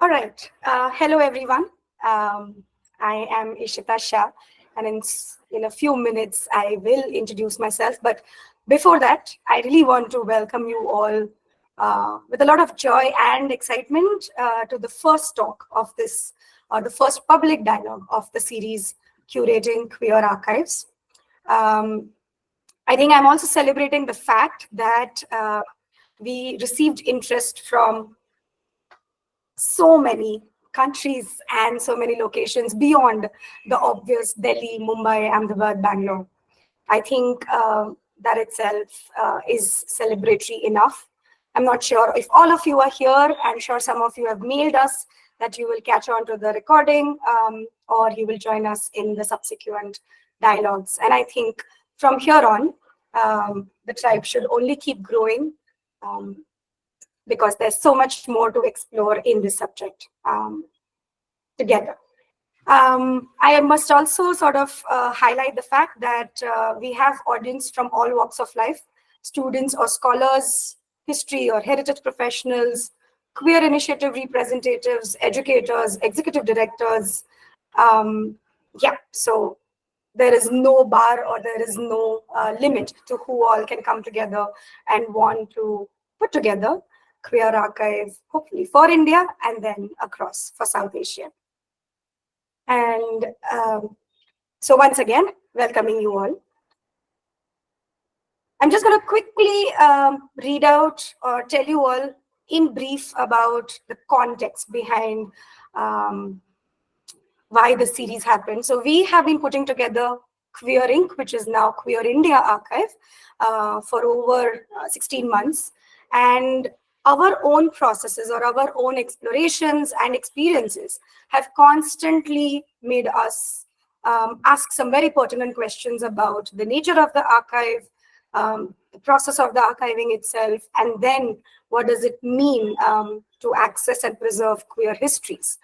All right. Hello, everyone. I am Ishita Shah, and in a few minutes, I will introduce myself. But before that, I really want to welcome you all with a lot of joy and excitement to the first talk of this, or the first public dialogue of the series Curating Queer Archives. I think I'm also celebrating the fact that we received interest from so many countries and so many locations beyond the obvious Delhi, Mumbai, Ahmedabad, Bangalore. I think that itself is celebratory enough. I'm not sure if all of you are here. I'm sure some of you have mailed us that you will catch on to the recording or you will join us in the subsequent dialogues. And I think from here on, the tribe should only keep growing because there's so much more to explore in this subject together. I must also sort of highlight the fact that we have audience from all walks of life, students or scholars, history or heritage professionals, queer initiative representatives, educators, executive directors. So there is no bar or there is no limit to who all can come together and want to put together queer archive, hopefully for India and then across for South Asia. And so once again, welcoming you all. I'm just going to quickly read out or tell you all in brief about the context behind why the series happened. So we have been putting together Queering, which is now Queer India Archive, for over 16 months. And our own processes or our own explorations and experiences have constantly made us ask some very pertinent questions about the nature of the archive, the process of the archiving itself, and then what does it mean to access and preserve queer histories.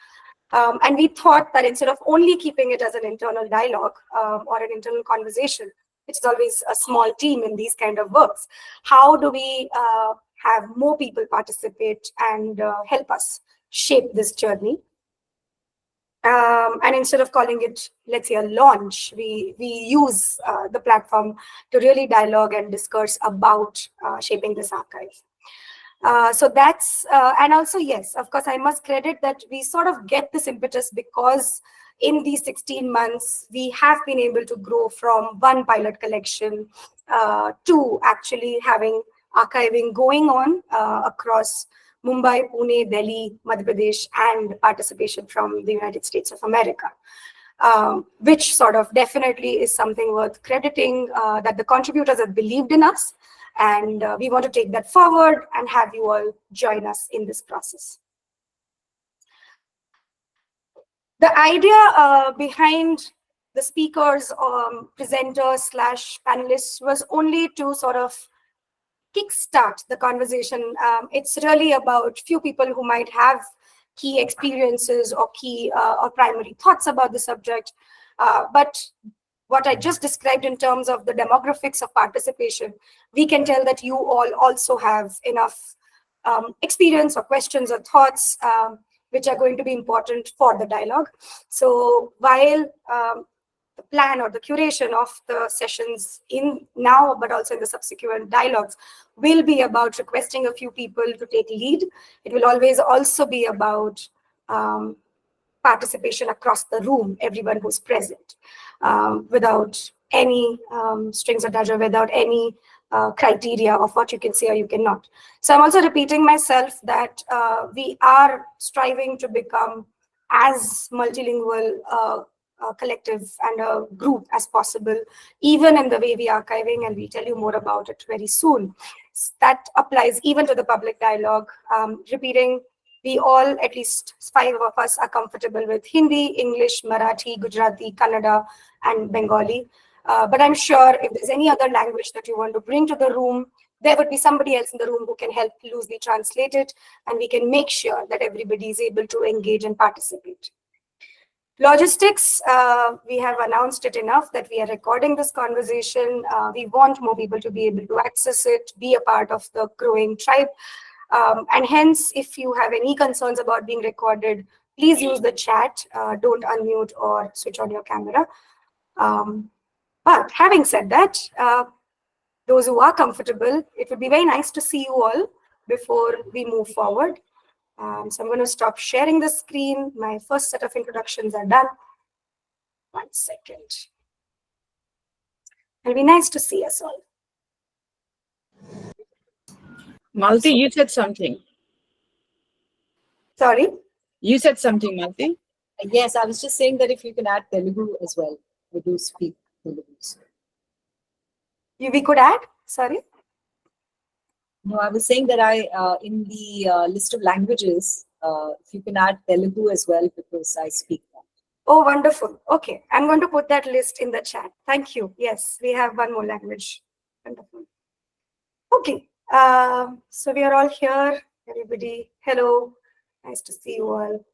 And we thought that instead of only keeping it as an internal dialogue or an internal conversation, which is always a small team in these kind of works, how do we have more people participate and help us shape this journey? And instead of calling it, let's say, a launch, we use the platform to really dialogue and discuss about shaping this archive. So that's, and also, yes, of course, I must credit that we sort of get this impetus because in these 16 months, we have been able to grow from one pilot collection to actually having archiving going on across Mumbai, Pune, Delhi, Madhya Pradesh, and participation from the United States of America, which sort of definitely is something worth crediting that the contributors have believed in us. And we want to take that forward and have you all join us in this process. The idea behind the speakers, presenters / panelists was only to sort of kickstart the conversation. It's really about few people who might have key experiences or key or primary thoughts about the subject. But what I just described in terms of the demographics of participation, we can tell that you all also have enough experience or questions or thoughts which are going to be important for the dialogue. So while the plan or the curation of the sessions in now, but also in the subsequent dialogues, will be about requesting a few people to take lead. It will always also be about participation across the room, everyone who's present, without any strings attached or without any criteria of what you can say or you cannot. So I'm also repeating myself that we are striving to become as multilingual collective and a group as possible, even in the way we are archiving, and we'll tell you more about it very soon. That applies even to the public dialogue. Repeating, we all, at least 5 of us, are comfortable with Hindi, English, Marathi, Gujarati, Kannada, and Bengali. But I'm sure if there's any other language that you want to bring to the room, there would be somebody else in the room who can help loosely translate it, and we can make sure that everybody is able to engage and participate. Logistics, we have announced it enough that we are recording this conversation. We want more people to be able to access it, be a part of the growing tribe. And hence, if you have any concerns about being recorded, please use the chat. Don't unmute or switch on your camera. But having said that, those who are comfortable, it would be very nice to see you all before we move forward. So I'm going to stop sharing the screen. My first set of introductions are done. 1 second. It'll be nice to see us all. Malti, you said something. Sorry? You said something, Malti. Yes, I was just saying that if you can add Telugu as well. I do speak Telugu. We could add? Sorry? No, I was saying that in the list of languages, if you can add Telugu as well, because I speak that. Oh, wonderful. Okay, I'm going to put that list in the chat. Thank you. Yes, we have one more language. Wonderful. Okay, so we are all here. Everybody, hello. Nice to see you all.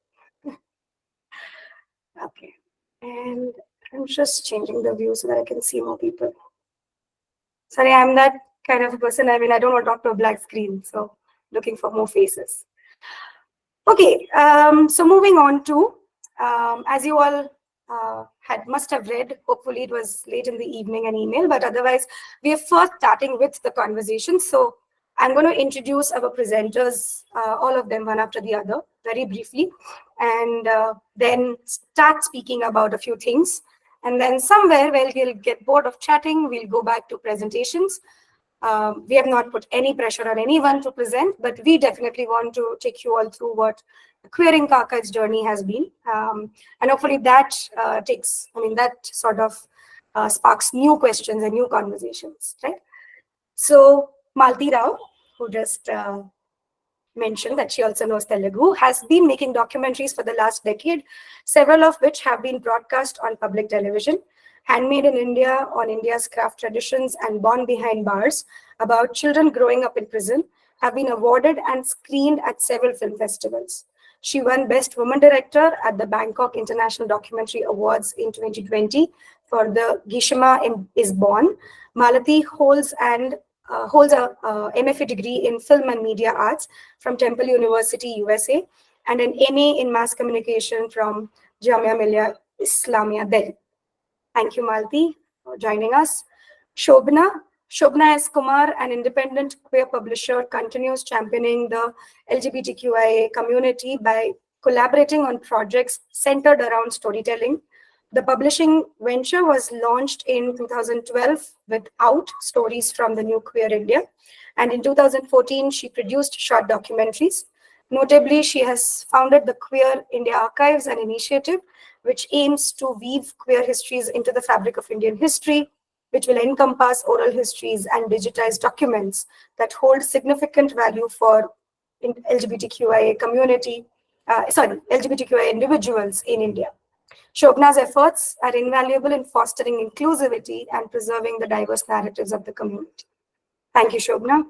Okay, and I'm just changing the view so that I can see more people. Sorry, I'm that kind of a person. I mean, I don't want to talk to a black screen, so looking for more faces. Okay, so moving on to, as you all must have read, hopefully it was late in the evening, an email, but otherwise we are first starting with the conversation. So I'm going to introduce our presenters, all of them one after the other, very briefly, and then start speaking about a few things. And then somewhere where we'll get bored of chatting, we'll go back to presentations. We have not put any pressure on anyone to present, but we definitely want to take you all through what the Queering Archives journey has been. And hopefully that that sort of sparks new questions and new conversations, right? So Malti Rao, who just mentioned that she also knows Telugu, has been making documentaries for the last decade, several of which have been broadcast on public television. Handmade in India, on India's craft traditions, and Born Behind Bars, about children growing up in prison, have been awarded and screened at several film festivals. She won Best Woman Director at the Bangkok International Documentary Awards in 2020 for the Gishama is Born. Malati holds a MFA degree in Film and Media Arts from Temple University, USA, and an MA in Mass Communication from Jamia Millia Islamia, Delhi. Thank you, Malti, for joining us. Shobna S. Kumar, an independent queer publisher, continues championing the LGBTQIA community by collaborating on projects centered around storytelling. The publishing venture was launched in 2012 with Out, Stories from the New Queer India. And in 2014, she produced short documentaries. Notably, she has founded the Queer India Archives, an initiative which aims to weave queer histories into the fabric of Indian history, which will encompass oral histories and digitized documents that hold significant value for LGBTQIA LGBTQIA individuals in India. Shobna's efforts are invaluable in fostering inclusivity and preserving the diverse narratives of the community. Thank you, Shobna.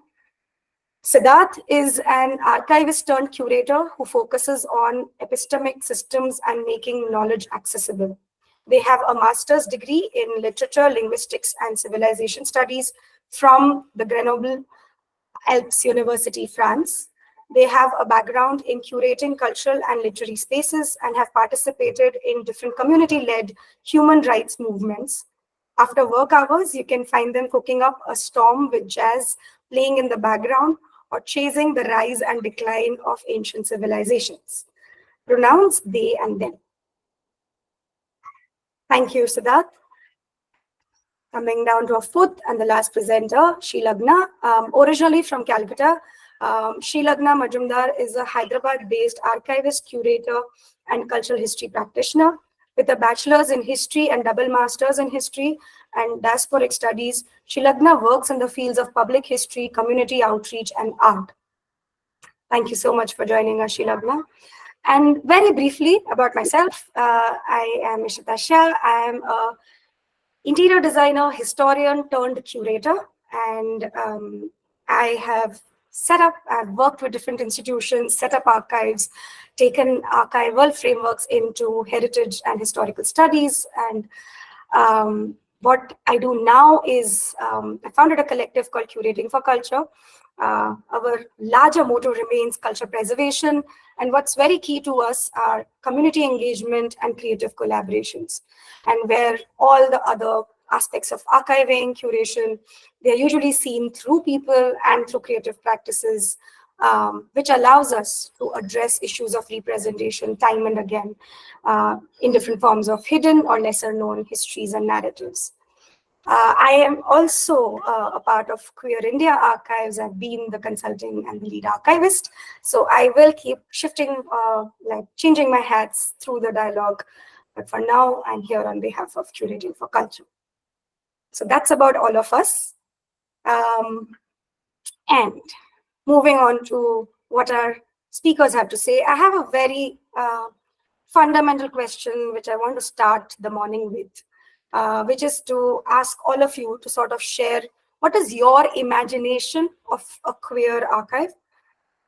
Siddharth is an archivist turned curator who focuses on epistemic systems and making knowledge accessible. They have a master's degree in literature, linguistics, and civilization studies from the Grenoble Alpes University, France. They have a background in curating cultural and literary spaces and have participated in different community-led human rights movements. After work hours, you can find them cooking up a storm with jazz playing in the background or chasing the rise and decline of ancient civilizations. Pronouns they and them. Thank you, Siddharth. Coming down to our fourth and the last presenter, Sheelagna, originally from Calcutta. Sheelagna Majumdar is a Hyderabad-based archivist, curator, and cultural history practitioner. With a bachelor's in history and double master's in history and diasporic studies, Sheelagna works in the fields of public history, community outreach, and art. Thank you so much for joining us, Sheelagna. And very briefly about myself, I am Ishita Shah. I am an interior designer, historian turned curator, and I've worked with different institutions, set up archives, taken archival frameworks into heritage and historical studies, and what I do now is I founded a collective called Curating for Culture. Our larger motto remains culture preservation, and what's very key to us are community engagement and creative collaborations. And where all the other aspects of archiving, curation, they're usually seen through people and through creative practices, which allows us to address issues of representation time and again in different forms of hidden or lesser known histories and narratives. I am also a part of Queer India Archives. I've been the consulting and the lead archivist. So I will keep shifting, changing my hats through the dialogue. But for now, I'm here on behalf of Curating for Culture. So that's about all of us. And moving on to what our speakers have to say, I have a very fundamental question which I want to start the morning with. Which is to ask all of you to sort of share what is your imagination of a queer archive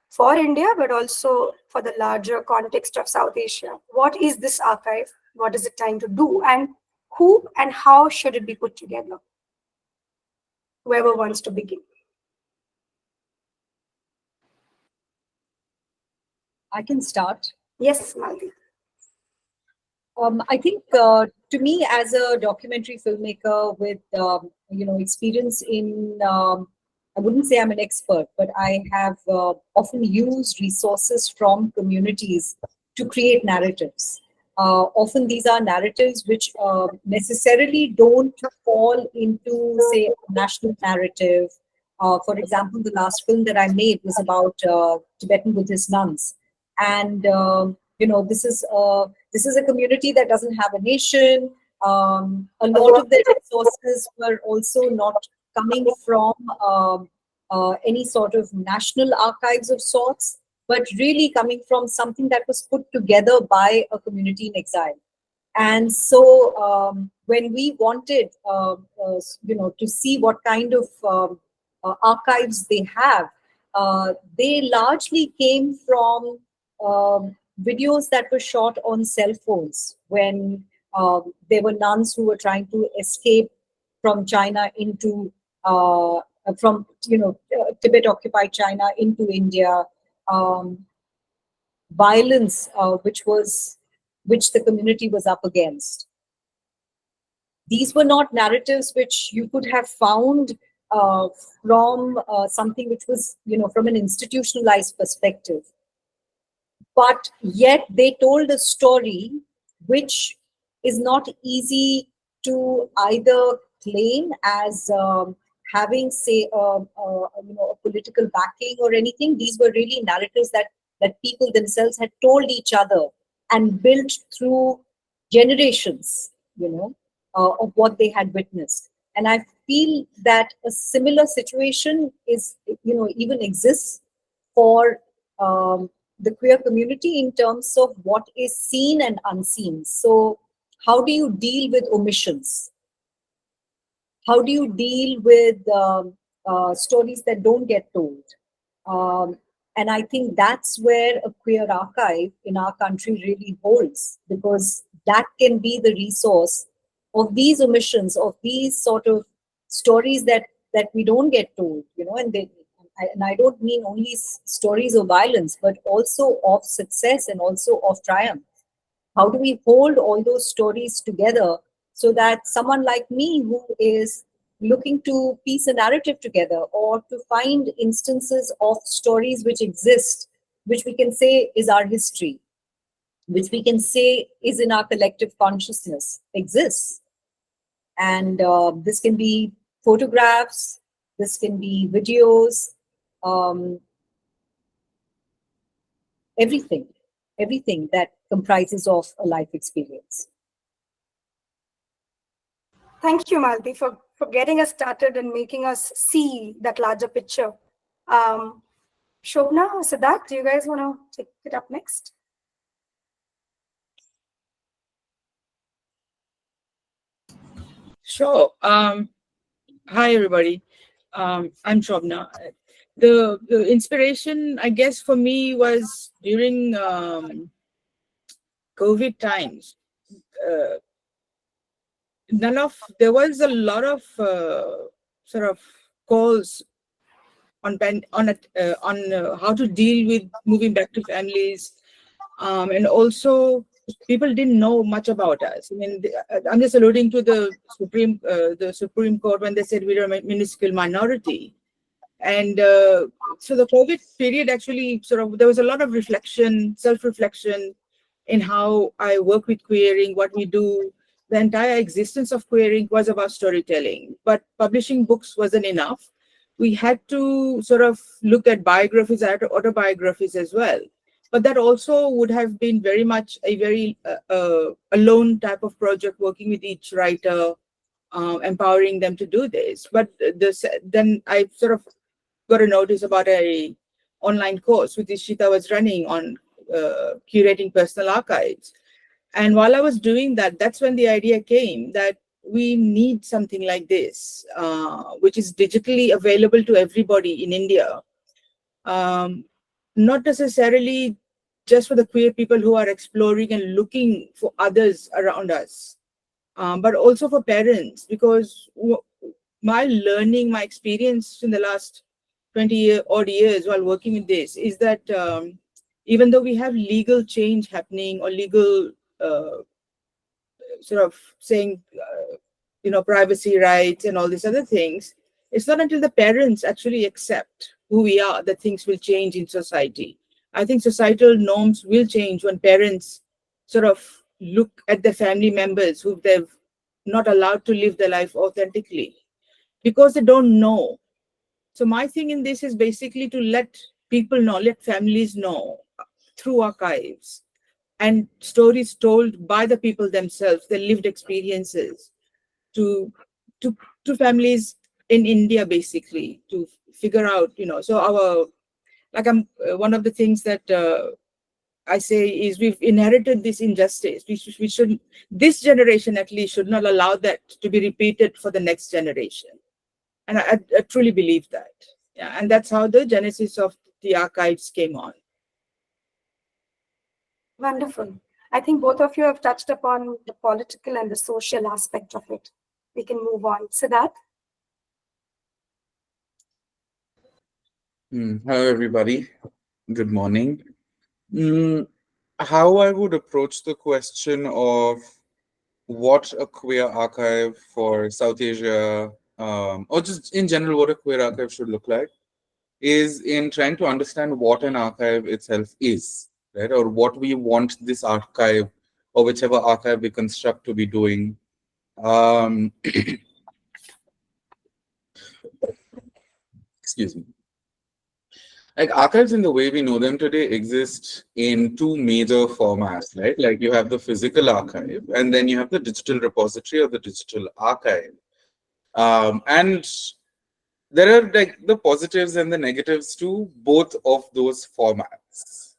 for India, but also for the larger context of South Asia. What is this archive? What is it trying to do? And who and how should it be put together? Whoever wants to begin. I can start. Yes, Maldi. I think to me, as a documentary filmmaker with experience in, I wouldn't say I'm an expert, but I have often used resources from communities to create narratives. Often these are narratives which necessarily don't fall into, say, a national narrative. For example, the last film that I made was about Tibetan Buddhist nuns, and this is a community that doesn't have a nation. A lot of their resources were also not coming from any sort of national archives of sorts, but really coming from something that was put together by a community in exile. And so when we wanted, to see what kind of archives they have, they largely came from videos that were shot on cell phones when there were nuns who were trying to escape from China into Tibet occupied China into India. Violence which the community was up against. These were not narratives which you could have found from something which was, from an institutionalized perspective. But yet they told a story which is not easy to either claim as having, say, a political backing or anything. These were really narratives that people themselves had told each other and built through generations, of what they had witnessed. And I feel that a similar situation is, even exists for the queer community in terms of what is seen and unseen. So how do you deal with omissions? How do you deal with stories that don't get told? And I think that's where a queer archive in our country really holds, because that can be the resource of these omissions, of these sort of stories that we don't get told, and I don't mean only stories of violence, but also of success and also of triumph. How do we hold all those stories together so that someone like me who is looking to piece a narrative together or to find instances of stories which exist, which we can say is our history, which we can say is in our collective consciousness, exists. And this can be photographs, this can be videos, everything that comprises of a life experience. Thank you, Malti, for getting us started and making us see that larger picture. Shobna, Siddharth, do you guys want to take it up next? Sure. Hi, everybody. I'm Shobna. The inspiration, I guess, for me was during COVID times. there was a lot of sort of calls on how to deal with moving back to families, and also people didn't know much about us. I mean, I'm just alluding to the Supreme Court when they said we were a minuscule minority, and so the COVID period actually there was a lot of reflection, self-reflection, in how I work with querying, what we do. The entire existence of querying was about storytelling, but publishing books wasn't enough. We had to sort of look at biographies, autobiographies as well. But that also would have been very much a very alone type of project, working with each writer, empowering them to do this. But then I sort of got a notice about a online course which Ishita was running on curating personal archives. And while I was doing that, that's when the idea came that we need something like this, which is digitally available to everybody in India. Not necessarily just for the queer people who are exploring and looking for others around us, but also for parents, because my learning, my experience in the last 20 odd years while working with this is that even though we have legal change happening, or legal sort of saying, privacy rights and all these other things, it's not until the parents actually accept who we are that things will change in society. I think societal norms will change when parents sort of look at their family members who they've not allowed to live their life authentically because they don't know. So my thing in this is basically to let people know, let families know through archives and stories told by the people themselves, their lived experiences, to to families in India, basically, to figure out, so one of the things that I say is we've inherited this injustice. We shouldn't, this generation at least should not allow that to be repeated for the next generation. And I truly believe that. Yeah, and that's how the genesis of the archives came on. Wonderful. I think both of you have touched upon the political and the social aspect of it. We can move on. Siddharth? Hello, everybody. Good morning. How I would approach the question of what a queer archive for South Asia, or just in general, what a queer archive should look like, is in trying to understand what an archive itself is, right? Or what we want this archive or whichever archive we construct to be doing. Excuse me. Like, archives in the way we know them today exist in two major formats, right? Like, you have the physical archive, and then you have the digital repository or the digital archive. And there are like the positives and the negatives to both of those formats.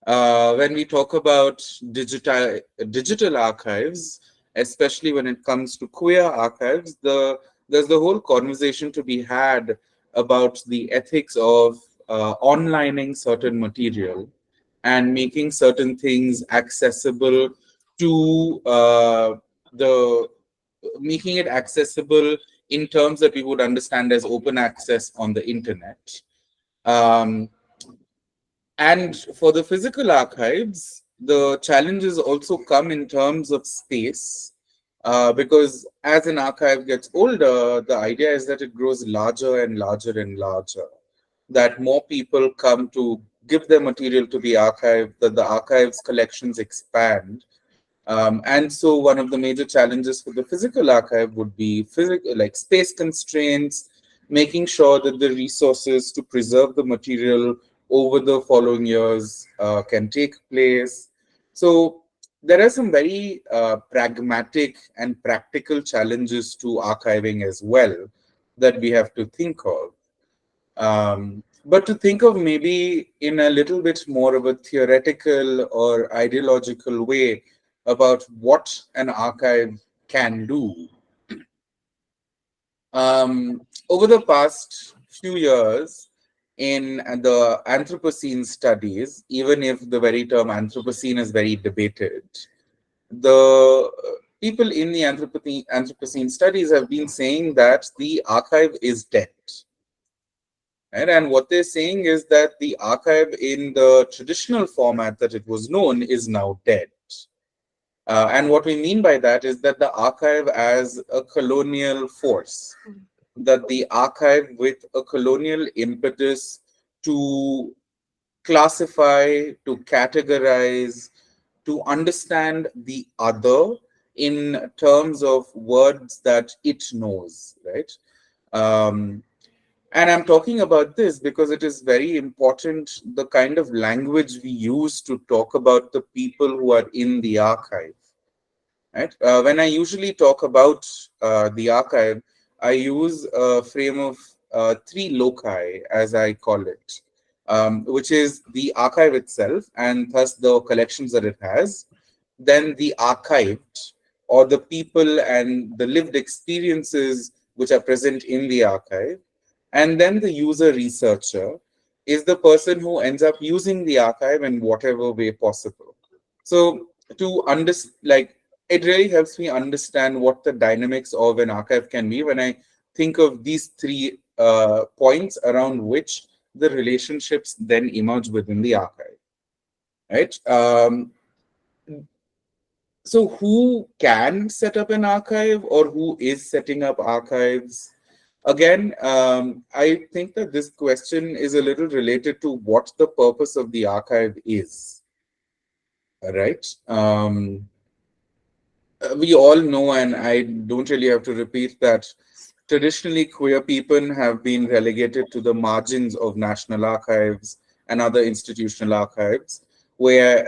When we talk about digital archives, especially when it comes to queer archives, there's the whole conversation to be had about the ethics of onlining certain material and making certain things accessible to making it accessible in terms that we would understand as open access on the internet. And for the physical archives, the challenges also come in terms of space, because as an archive gets older, the idea is that it grows larger and larger and larger, that more people come to give their material to the archive, that the archive's collections expand. And so one of the major challenges for the physical archive would be like space constraints, making sure that the resources to preserve the material over the following years can take place. So there are some very pragmatic and practical challenges to archiving as well that we have to think of. But to think of maybe in a little bit more of a theoretical or ideological way about what an archive can do. Over the past few years, in the Anthropocene studies, even if the very term Anthropocene is very debated, the people in the Anthropocene studies have been saying that the archive is dead. Right? And what they're saying is that the archive in the traditional format that it was known is now dead. And what we mean by that is that the archive as a colonial force, that the archive with a colonial impetus to classify, to categorize, to understand the other in terms of words that it knows, right? And I'm talking about this because it is very important, the kind of language we use to talk about the people who are in the archive. Right? When I usually talk about the archive, I use a frame of three loci, as I call it, which is the archive itself and thus the collections that it has, then the archived, or the people and the lived experiences which are present in the archive, and then the user researcher is the person who ends up using the archive in whatever way possible. So to understand, like, it really helps me understand what the dynamics of an archive can be when I think of these three points around which the relationships then emerge within the archive, right? So who can set up an archive, or who is setting up archives? Again, I think that this question is a little related to what the purpose of the archive is, right? We all know, and I don't really have to repeat that, traditionally queer people have been relegated to the margins of national archives and other institutional archives, where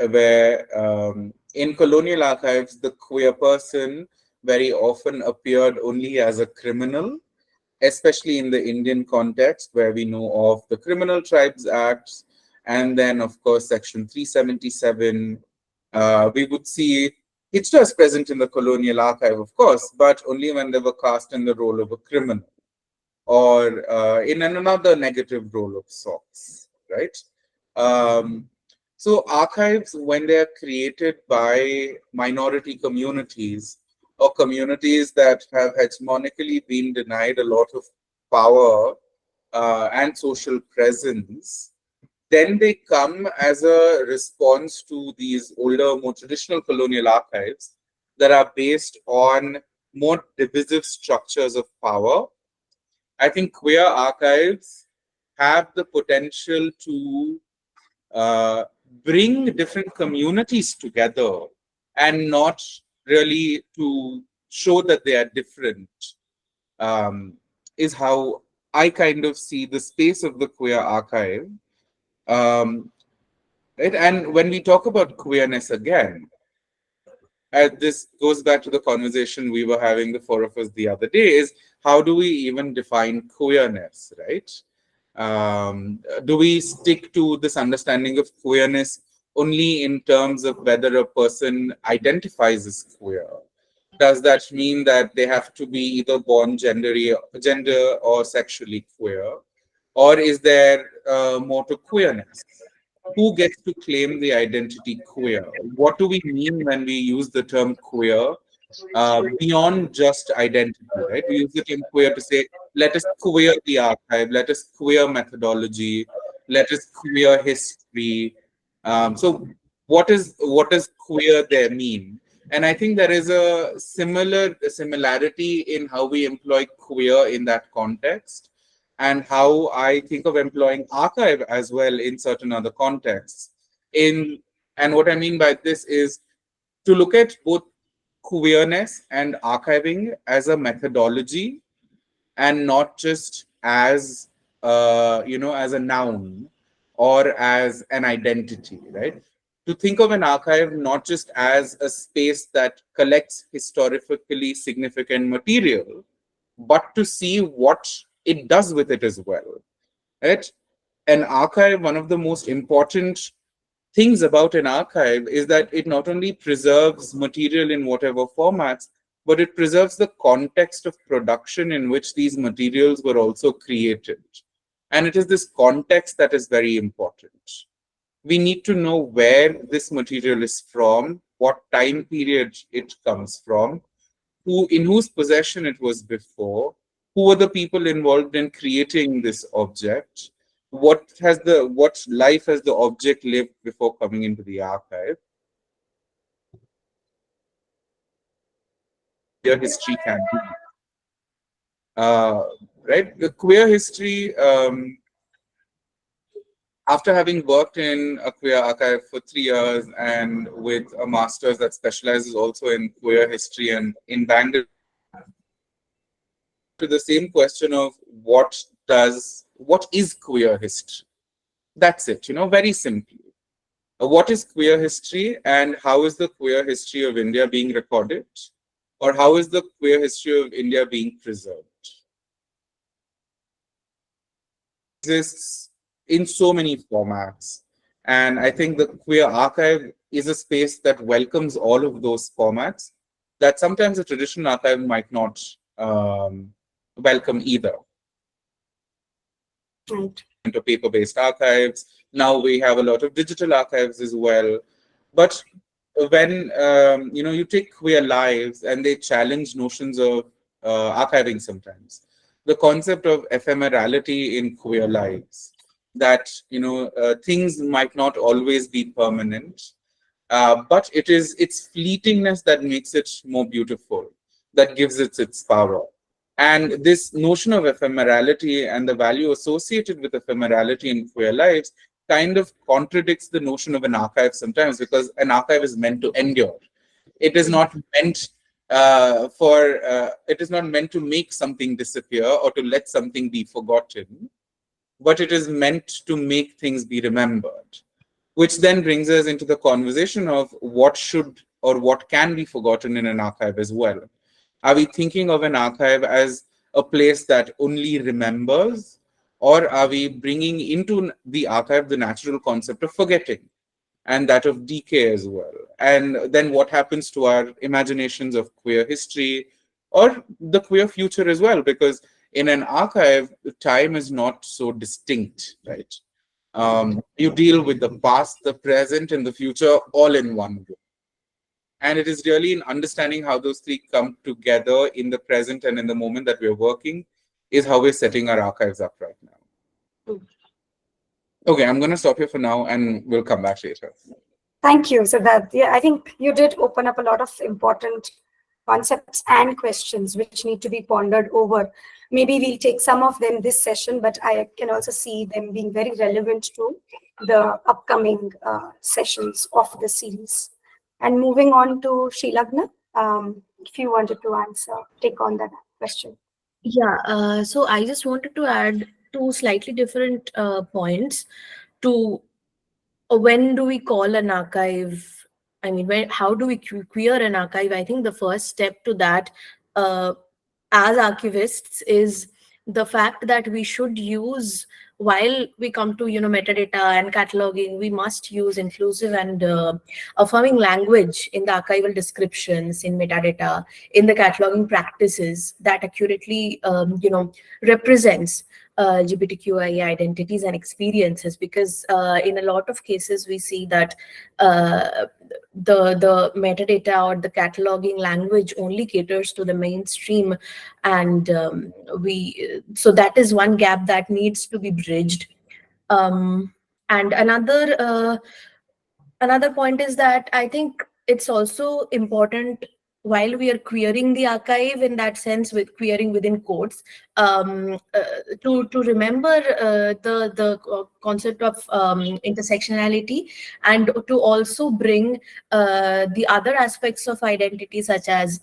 in colonial archives, the queer person very often appeared only as a criminal, especially in the Indian context, where we know of the Criminal Tribes Acts, and then, of course, Section 377. We would see Hitchers present in the colonial archive, of course, but only when they were cast in the role of a criminal or in another negative role of sorts, right? So archives, when they are created by minority communities or communities that have hegemonically been denied a lot of power and social presence, then they come as a response to these older, more traditional colonial archives that are based on more divisive structures of power. I think queer archives have the potential to bring different communities together and not really to show that they are different, is how I kind of see the space of the queer archive. Right? And when we talk about queerness again, this goes back to the conversation we were having, the four of us, the other day, is how do we even define queerness, right? Do we stick to this understanding of queerness only in terms of whether a person identifies as queer? Does that mean that they have to be either born gender or sexually queer? Or is there more to queerness? Who gets to claim the identity queer? What do we mean when we use the term queer beyond just identity, right? We use the term queer to say, let us queer the archive, let us queer methodology, let us queer history. So what does queer there mean? And I think there is a similarity in how we employ queer in that context, and how I think of employing archive as well in certain other contexts. And what I mean by this is to look at both queerness and archiving as a methodology, and not just as as a noun or as an identity, right? To think of an archive not just as a space that collects historically significant material, but to see what it does with it as well, right? An archive, one of the most important things about an archive is that it not only preserves material in whatever formats, but it preserves the context of production in which these materials were also created. And it is this context that is very important. We need to know where this material is from, what time period it comes from, in whose possession it was before, who were the people involved in creating this object, what life has the object lived before coming into the archive. Queer history can be. Right? The queer history, after having worked in a queer archive for 3 years and with a master's that specializes also in queer history and in Bangalore, to the same question of what is queer history? That's it, very simply. What is queer history and how is the queer history of India being recorded? Or how is the queer history of India being preserved? It exists in so many formats. And I think the queer archive is a space that welcomes all of those formats that sometimes a traditional archive might not welcome either. Right. Into paper-based archives. Now we have a lot of digital archives as well. But when you take queer lives and they challenge notions of archiving sometimes, the concept of ephemerality in queer lives, that things might not always be permanent, but it's fleetingness that makes it more beautiful, that gives it its power. And this notion of ephemerality and the value associated with ephemerality in queer lives kind of contradicts the notion of an archive sometimes, because an archive is meant to endure. It is not meant it is not meant to make something disappear or to let something be forgotten, but it is meant to make things be remembered, which then brings us into the conversation of what should or what can be forgotten in an archive as well. Are we thinking of an archive as a place that only remembers, or are we bringing into the archive the natural concept of forgetting and that of decay as well? And then what happens to our imaginations of queer history or the queer future as well? Because in an archive, time is not so distinct, right? You deal with the past, the present, and the future all in one go. And it is really in understanding how those three come together in the present and in the moment that we're working is how we're setting our archives up right now. Okay, I'm going to stop here for now and we'll come back later. Thank you. So I think you did open up a lot of important concepts and questions which need to be pondered over. Maybe we'll take some of them this session, but I can also see them being very relevant to the upcoming sessions of the series. And moving on to Srilagna, if you wanted to take on that question. Yeah, so I just wanted to add two slightly different points to when do we call an archive? I mean, how do we queer an archive? I think the first step to that as archivists is the fact that we should use, while we come to metadata and cataloging, we must use inclusive and affirming language in the archival descriptions, in metadata, in the cataloging practices that accurately represents LGBTQIA identities and experiences, because in a lot of cases we see that the metadata or the cataloging language only caters to the mainstream, and so that is one gap that needs to be bridged. And another point is that I think it's also important, while we are querying the archive in that sense, with querying within quotes, to remember the concept of intersectionality, and to also bring the other aspects of identity, such as,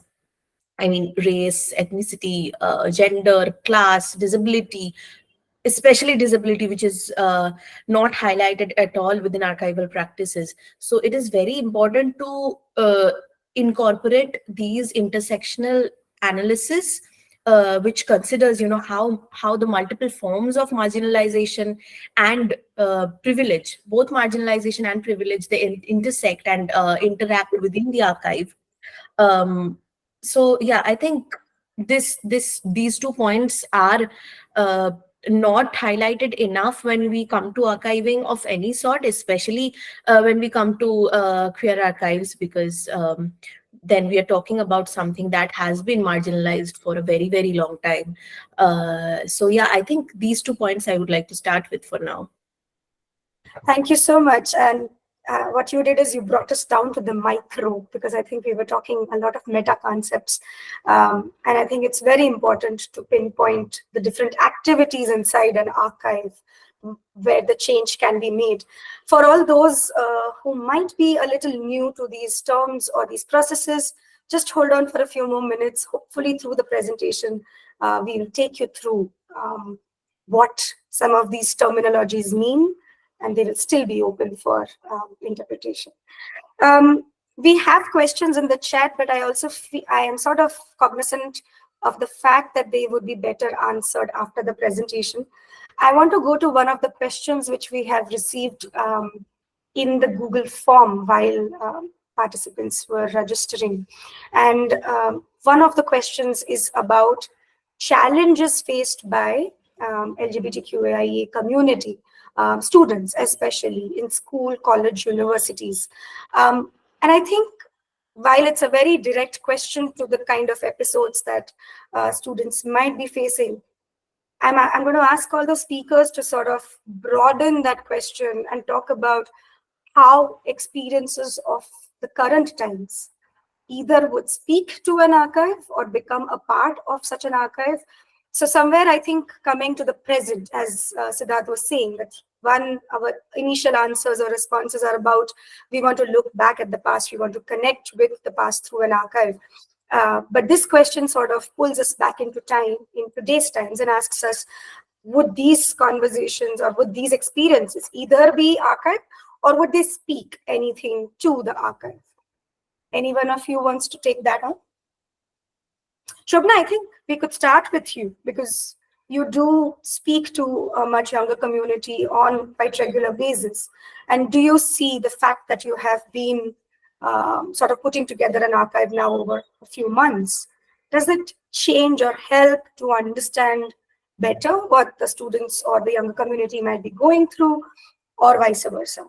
I mean, race, ethnicity, gender, class, disability, especially disability, which is not highlighted at all within archival practices. So it is very important to incorporate these intersectional analysis, which considers how the multiple forms of marginalization and privilege, both marginalization and privilege, they intersect and interact within the archive. So yeah, I think these 2 points are not highlighted enough when we come to archiving of any sort, especially when we come to queer archives, because then we are talking about something that has been marginalized for a very, very long time. So yeah, I think these 2 points I would like to start with for now. Thank you so much. And what you did is you brought us down to the micro, because I think we were talking a lot of meta concepts. And I think it's very important to pinpoint the different activities inside an archive where the change can be made. For all those who might be a little new to these terms or these processes, just hold on for a few more minutes. Hopefully through the presentation, we'll take you through what some of these terminologies mean, and they will still be open for interpretation. We have questions in the chat, but I also I am sort of cognizant of the fact that they would be better answered after the presentation. I want to go to one of the questions which we have received in the Google form while participants were registering. And one of the questions is about challenges faced by LGBTQIA community, students, especially in school, college, universities. And I think while it's a very direct question to the kind of episodes that students might be facing, I'm going to ask all the speakers to sort of broaden that question and talk about how experiences of the current times either would speak to an archive or become a part of such an archive. So somewhere, I think, coming to the present, as Siddharth was saying, that our initial answers or responses are about, we want to look back at the past, we want to connect with the past through an archive. But this question sort of pulls us back into time, in today's times, and asks us, would these conversations or would these experiences either be archived or would they speak anything to the archive? Any one of you wants to take that on? Shobna, I think we could start with you, because you do speak to a much younger community on quite regular basis. And do you see the fact that you have been sort of putting together an archive now over a few months, does it change or help to understand better what the students or the younger community might be going through, or vice versa?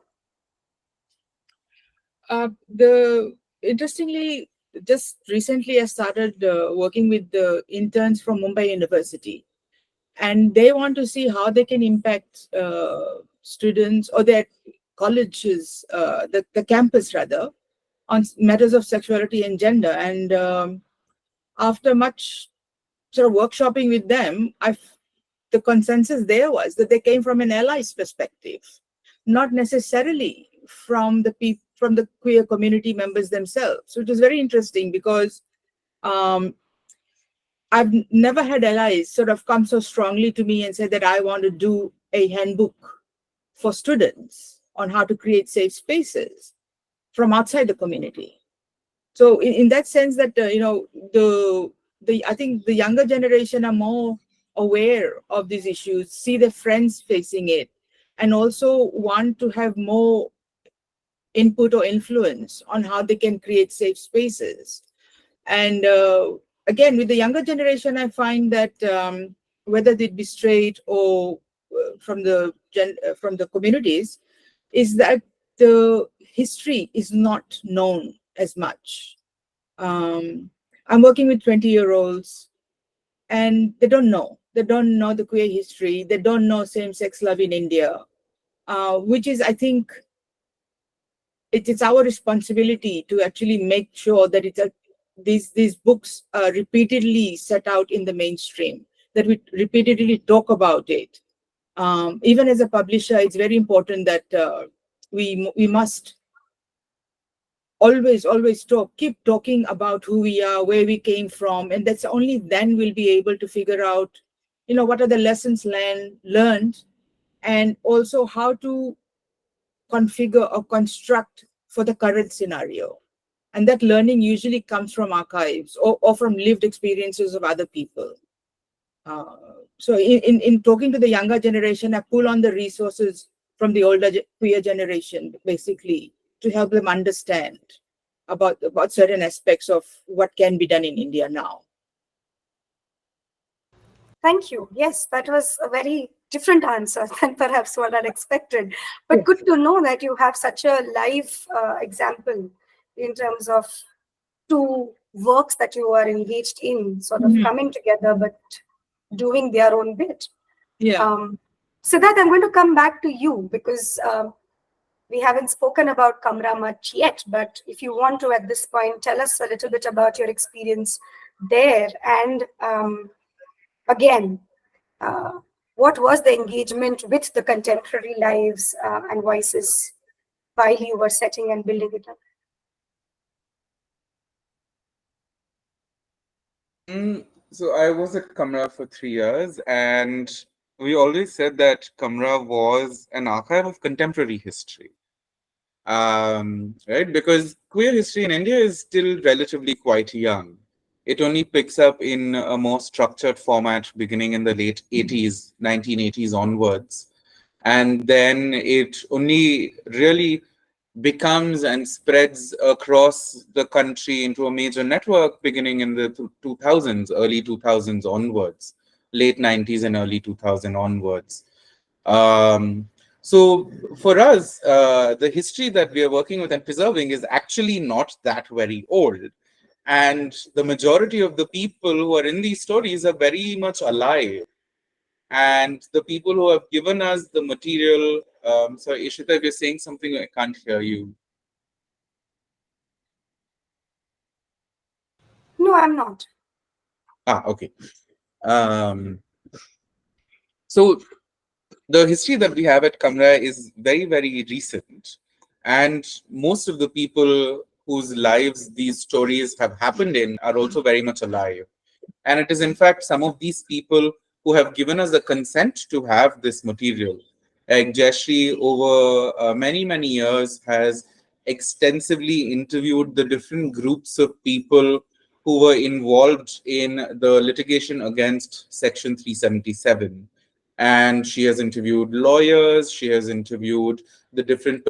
Interestingly, just recently I started working with the interns from Mumbai University, and they want to see how they can impact students or their colleges, the campus rather, on matters of sexuality and gender. And after much sort of workshopping with them, the consensus there was that they came from an ally's perspective, not necessarily from the queer community members themselves, which is very interesting, because I've never had allies sort of come so strongly to me and say that I want to do a handbook for students on how to create safe spaces from outside the community. So in that sense, that I think the younger generation are more aware of these issues, see their friends facing it, and also want to have more input or influence on how they can create safe spaces. And again, with the younger generation, I find that whether they be straight or from the communities, is that the history is not known as much. I'm working with 20-year-olds, and they don't know. They don't know the queer history. They don't know same-sex love in India, which is, I think, it's our responsibility to actually make sure that these books are repeatedly set out in the mainstream, that we repeatedly talk about it. Even as a publisher, it's very important that we must always keep talking about who we are, where we came from, and that's only then we'll be able to figure out, what are the lessons learned, and also how to configure or construct for the current scenario. And that learning usually comes from archives or from lived experiences of other people. So in talking to the younger generation, I pull on the resources from the older queer generation, basically, to help them understand about certain aspects of what can be done in India now. Thank you. Yes, that was a very different answer than perhaps what I'd expected. But good to know that you have such a live example in terms of two works that you are engaged in, sort of coming together, but doing their own bit. Yeah. Siddharth, I'm going to come back to you because we haven't spoken about Kamra much yet, but if you want to at this point, tell us a little bit about your experience there. And again, what was the engagement with the contemporary lives and voices while you were setting and building it up? So I was at Kamra for 3 years, and we always said that Kamra was an archive of contemporary history. Right? Because queer history in India is still relatively quite young. It only picks up in a more structured format beginning in the late 80s, 1980s onwards. And then it only really becomes and spreads across the country into a major network beginning in the 2000s, early 2000s onwards, late 90s and early 2000 onwards. So for us, the history that we are working with and preserving is actually not that very old. And the majority of the people who are in these stories are very much alive. And the people who have given us the material, sorry, Ishita, if you're saying something, I can't hear you. No, I'm not. Okay. So the history that we have at Kamra is very, very recent. And most of the people whose lives these stories have happened in are also very much alive. And it is, in fact, some of these people who have given us the consent to have this material. Like Jayashree, over many, many years, has extensively interviewed the different groups of people who were involved in the litigation against Section 377. And she has interviewed lawyers, she has interviewed the different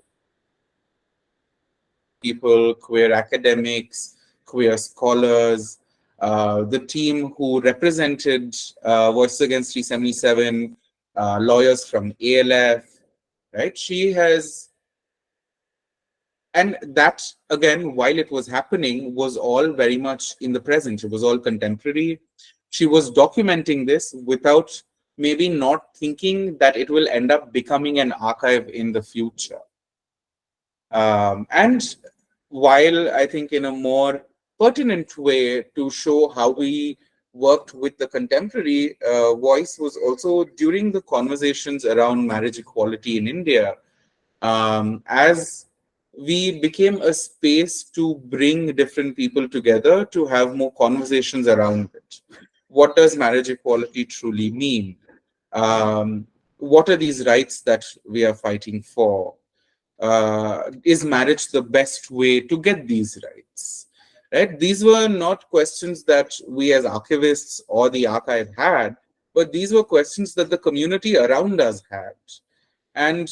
people, queer academics, queer scholars, the team who represented Voices Against 377, lawyers from ALF, right? She has, and that again, while it was happening, was all very much in the present. It was all contemporary. She was documenting this without maybe not thinking that it will end up becoming an archive in the future. And while I think in a more pertinent way to show how we worked with the contemporary voice was also during the conversations around marriage equality in India. As we became a space to bring different people together to have more conversations around it. What does marriage equality truly mean? What are these rights that we are fighting for? Is marriage the best way to get these rights? Right? These were not questions that we as archivists or the archive had, but these were questions that the community around us had. And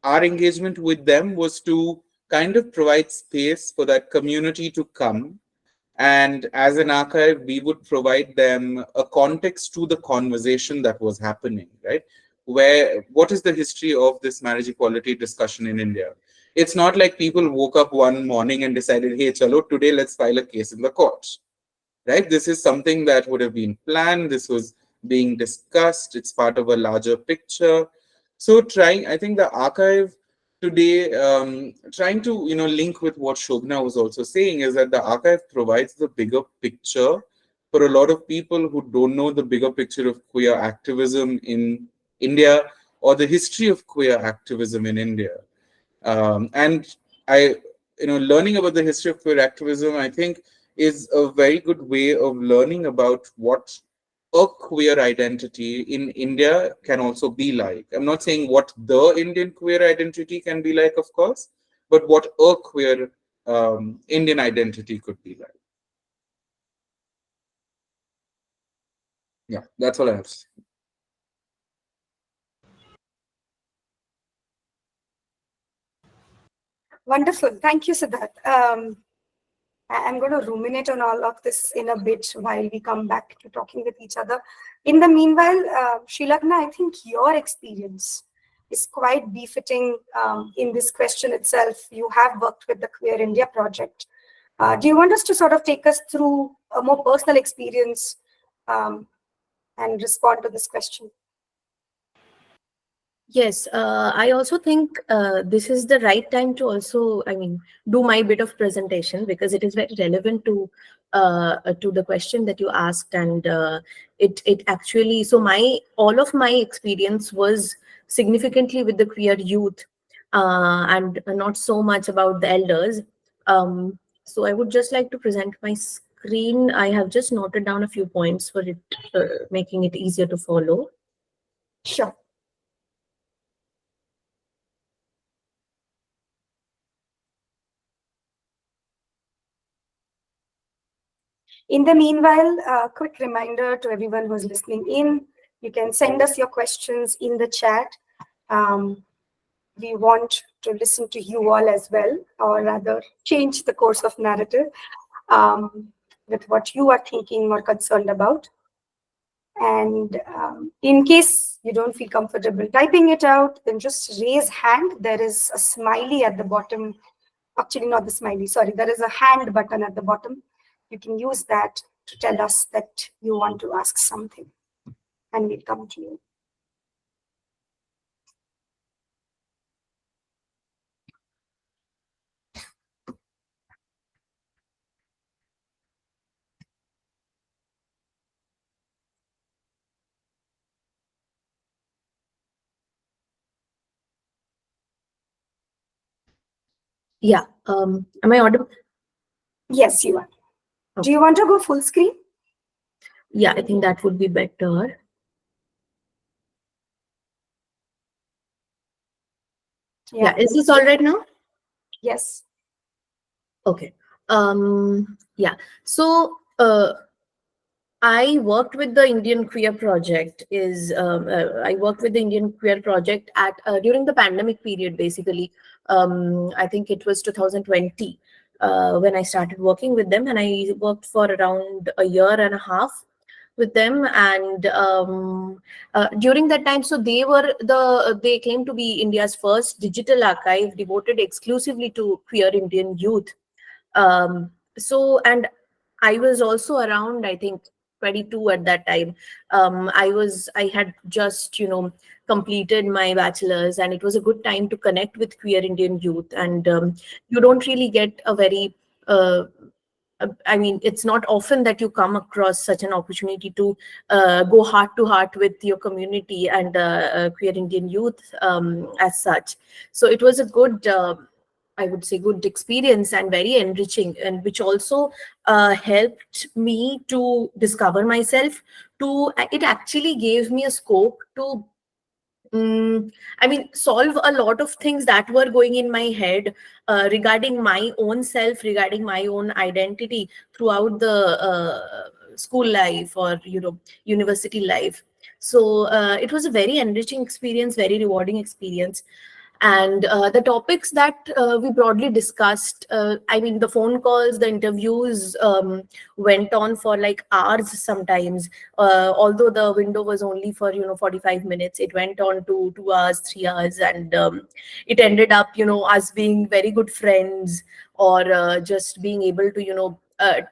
our engagement with them was to kind of provide space for that community to come. And as an archive, we would provide them a context to the conversation that was happening, right? What is the history of this marriage equality discussion in India? It's not like people woke up one morning and decided, hey, chalo, today let's file a case in the court, right? This is something that would have been planned. This was being discussed. It's part of a larger picture. So I think the archive today, trying to, link with what Shobna was also saying is that the archive provides the bigger picture for a lot of people who don't know the bigger picture of queer activism in India or the history of queer activism in India. And learning about the history of queer activism, I think, is a very good way of learning about what a queer identity in India can also be like. I'm not saying what the Indian queer identity can be like, of course, but what a queer Indian identity could be like. Yeah, that's all I have to say. Wonderful. Thank you, Siddharth. I'm going to ruminate on all of this in a bit while we come back to talking with each other. In the meanwhile, Srilagna, I think your experience is quite befitting in this question itself. You have worked with the Queer India project. Do you want us to sort of take us through a more personal experience and respond to this question? Yes, I also think this is the right time to also, do my bit of presentation, because it is very relevant to the question that you asked, and it actually, so all of my experience was significantly with the queer youth, and not so much about the elders. So I would just like to present my screen. I have just noted down a few points for it, making it easier to follow. Sure. In the meanwhile, a quick reminder to everyone who's listening in, you can send us your questions in the chat. We want to listen to you all as well, or rather change the course of narrative with what you are thinking or concerned about. And in case you don't feel comfortable typing it out, then just raise hand. There is a smiley at the bottom. Actually, not the smiley, sorry. There is a hand button at the bottom. You can use that to tell us that you want to ask something, and we'll come to you. Yeah. Am I audible? Yes, you are. Okay. Do you want to go full screen? Yeah, I think that would be better. Yeah. Is this all right now? Yes. Okay. Yeah. So I worked with the Indian Queer Project. I worked with the Indian Queer Project at during the pandemic period. Basically, I think it was 2020 when I started working with them, and I worked for around a year and a half with them. And during that time, so they claimed to be India's first digital archive devoted exclusively to queer Indian youth. And I was also around, I think, 22 at that time. I had just, completed my bachelor's, and it was a good time to connect with queer Indian youth. And you don't really get a very it's not often that you come across such an opportunity to go heart to heart with your community and queer Indian youth as such. So it was a good, I would say, good experience and very enriching, and which also helped me to discover myself. It actually gave me a scope to solve a lot of things that were going in my head regarding my own self, regarding my own identity throughout the school life or university life. So it was a very enriching experience, very rewarding experience. And the topics that we broadly discussed, the phone calls, the interviews went on for like hours sometimes. Although the window was only for 45 minutes, it went on to 2 hours, 3 hours, and it ended up us being very good friends, or just being able to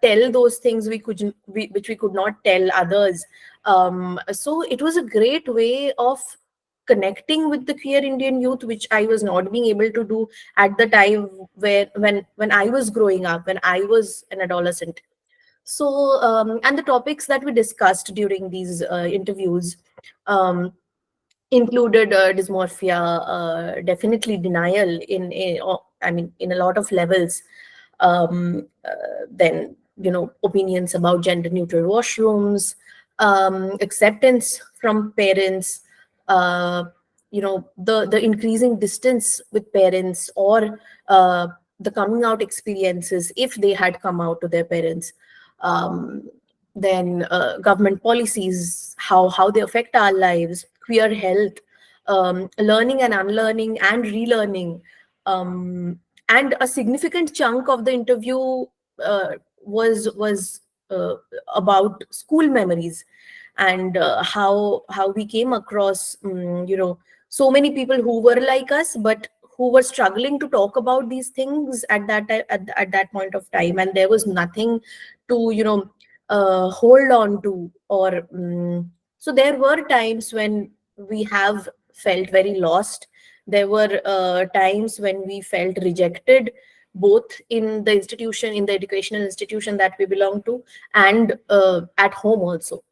tell those things which we could not tell others. So it was a great way of connecting with the queer Indian youth, which I was not being able to do at the time when I was growing up, when I was an adolescent. So and the topics that we discussed during these interviews included dysmorphia, definitely denial in a lot of levels. Then opinions about gender neutral washrooms, acceptance from parents, uh, the increasing distance with parents, or the coming out experiences if they had come out to their parents. Then government policies, how they affect our lives, queer health, learning and unlearning and relearning. And a significant chunk of the interview was about school memories, and how we came across so many people who were like us, but who were struggling to talk about these things at that time, at that point of time, and there was nothing to hold on to, or so there were times when we have felt very lost. There were times when we felt rejected, both in the institution, in the educational institution that we belong to, and at home also.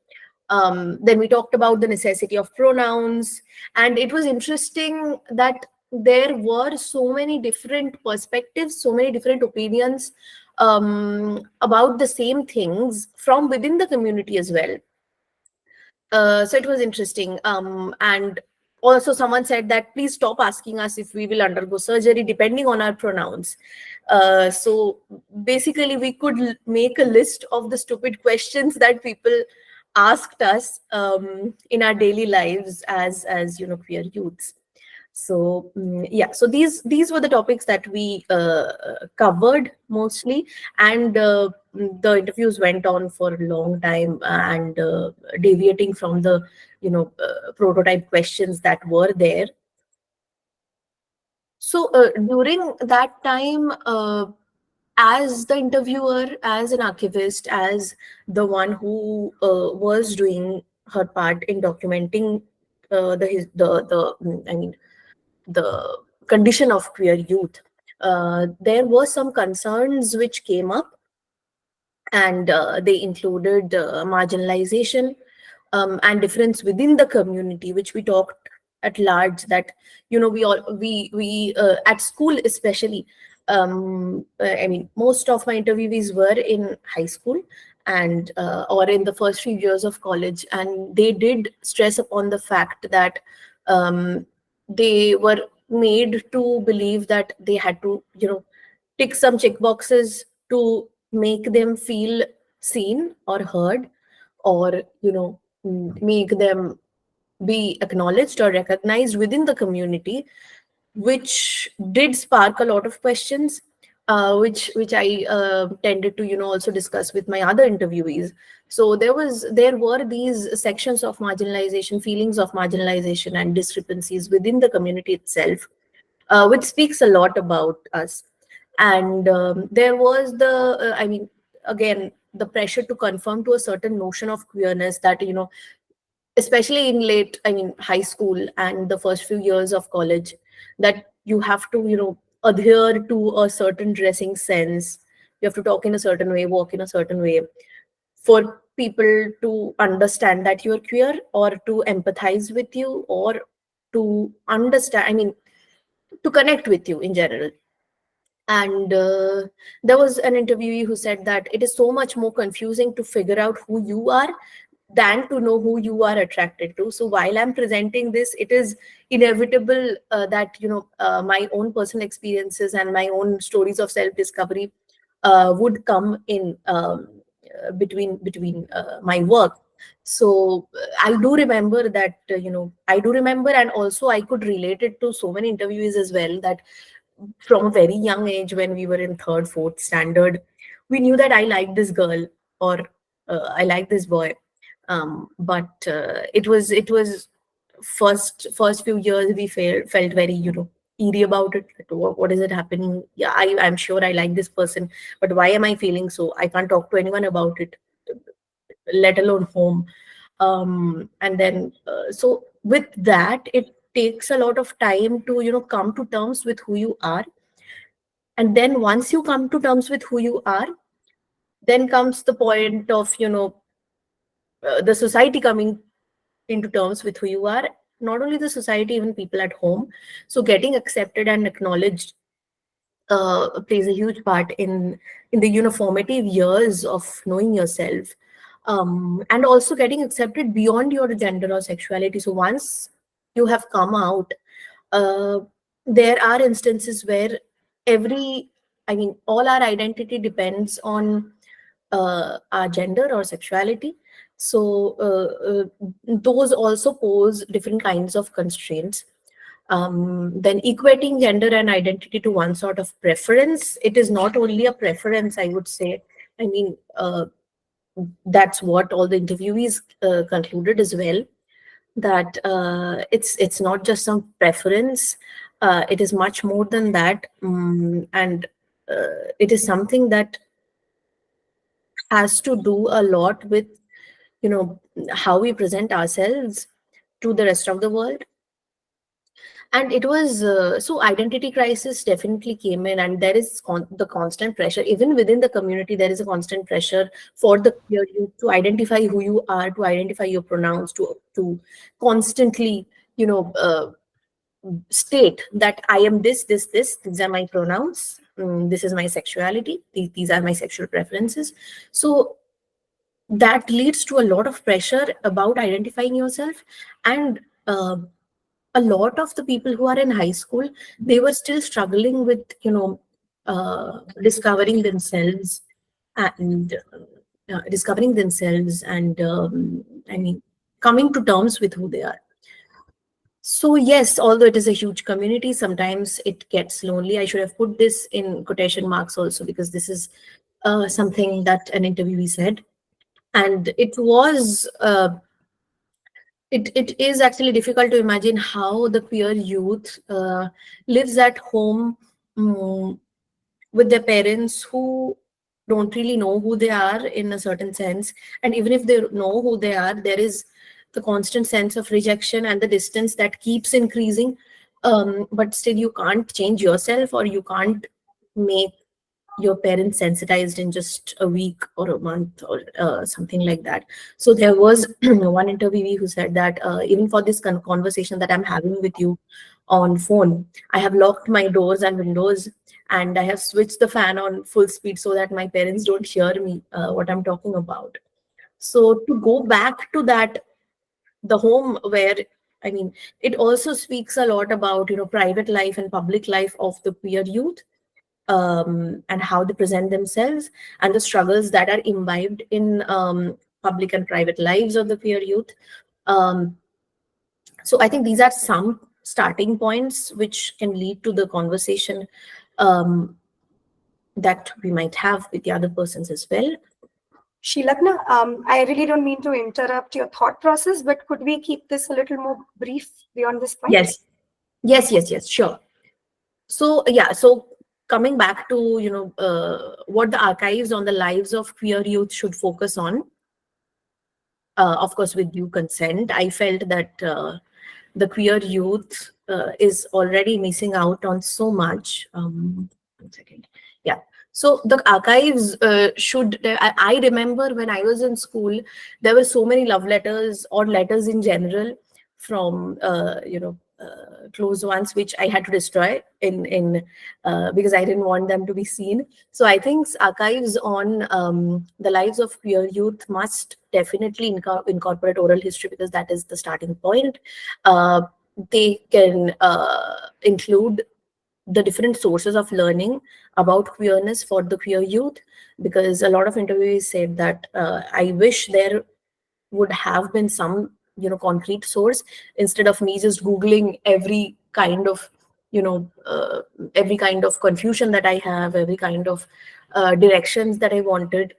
Then we talked about the necessity of pronouns, and it was interesting that there were so many different perspectives, so many different opinions about the same things from within the community as well. So it was interesting. And also someone said that please stop asking us if we will undergo surgery depending on our pronouns. So basically we could make a list of the stupid questions that people asked us in our daily lives as queer youths. So yeah, so these were the topics that we covered mostly, and the interviews went on for a long time, and deviating from the prototype questions that were there. So during that time, as the interviewer, as an archivist, as the one who was doing her part in documenting the condition of queer youth, there were some concerns which came up, and they included marginalization and difference within the community, which we talked at large. That we at school especially, I mean, most of my interviewees were in high school, and or in the first few years of college, and they did stress upon the fact that they were made to believe that they had to tick some check boxes to make them feel seen or heard, or make them be acknowledged or recognized within the community, which did spark a lot of questions, which I tended to also discuss with my other interviewees. So there were these sections of marginalization, feelings of marginalization and discrepancies within the community itself, which speaks a lot about us. And there was I mean, again, the pressure to conform to a certain notion of queerness that especially in late, I mean, high school and the first few years of college, that you have to adhere to a certain dressing sense. You have to talk in a certain way, walk in a certain way, for people to understand that you're queer, or to empathize with you, or to understand, I mean, to connect with you in general. And there was an interviewee who said that it is so much more confusing to figure out who you are than to know who you are attracted to. So while I'm presenting this, it is inevitable that my own personal experiences and my own stories of self discovery would come in between my work. So I do remember that I do remember, and also I could relate it to so many interviews as well, that from a very young age, when we were in third, fourth standard, we knew that I like this girl, or I like this boy. But it was first few years we felt very eerie about it. Like, what is it happening? Yeah, I'm sure I like this person, but why am I feeling so? I can't talk to anyone about it, let alone home. And then so with that, it takes a lot of time to come to terms with who you are. And then once you come to terms with who you are, then comes the point of the society coming into terms with who you are. Not only the society, even people at home. So getting accepted and acknowledged plays a huge part in the formative years of knowing yourself, and also getting accepted beyond your gender or sexuality. So once you have come out, uh, there are instances where I mean, all our identity depends on our gender or sexuality. So those also pose different kinds of constraints. Then equating gender and identity to one sort of preference. It is not only a preference, I would say. I mean, that's what all the interviewees concluded as well, that it's not just some preference, it is much more than that, and it is something that has to do a lot with, you know, how we present ourselves to the rest of the world. And it was so identity crisis definitely came in, and there is the constant pressure even within the community. There is a constant pressure for the queer youth to identify who you are, to identify your pronouns, to constantly, you know, state that I am this, this, this. These are my pronouns. This is my sexuality. These are my sexual preferences. So that leads to a lot of pressure about identifying yourself. And a lot of the people who are in high school, they were still struggling with, you know, discovering themselves and I mean, coming to terms with who they are. So yes, although it is a huge community, sometimes it gets lonely. I should have put this in quotation marks also, because this is something that an interviewee said. And it was it is actually difficult to imagine how the queer youth lives at home, with their parents who don't really know who they are in a certain sense. And even if they know who they are, there is the constant sense of rejection and the distance that keeps increasing. But still, you can't change yourself, or you can't make your parents sensitized in just a week or a month or something like that. So there was one interviewee who said that even for this conversation that I'm having with you on phone, I have locked my doors and windows, and I have switched the fan on full speed so that my parents don't hear me what I'm talking about. So to go back to that, the home where, I mean, it also speaks a lot about, you know, private life and public life of the queer youth, and how they present themselves, and the struggles that are imbibed in public and private lives of the queer youth. Um, so I think these are some starting points which can lead to the conversation um, that we might have with the other persons as well. Sheelagna, I really don't mean to interrupt your thought process, but could we keep this a little more brief beyond this point? Yes, sure. So yeah, so coming back to, you know, what the archives on the lives of queer youth should focus on, of course with due consent, I felt that the queer youth is already missing out on so much. 1 second. Yeah. So the archives should, I remember when I was in school, there were so many love letters or letters in general from, you know, close ones, which I had to destroy in because I didn't want them to be seen. So I think archives on the lives of queer youth must definitely incorporate oral history, because that is the starting point. They can include the different sources of learning about queerness for the queer youth, because a lot of interviewees said that I wish there would have been some, you know, concrete source, instead of me just googling every kind of, you know, every kind of confusion that I have, every kind of directions that I wanted.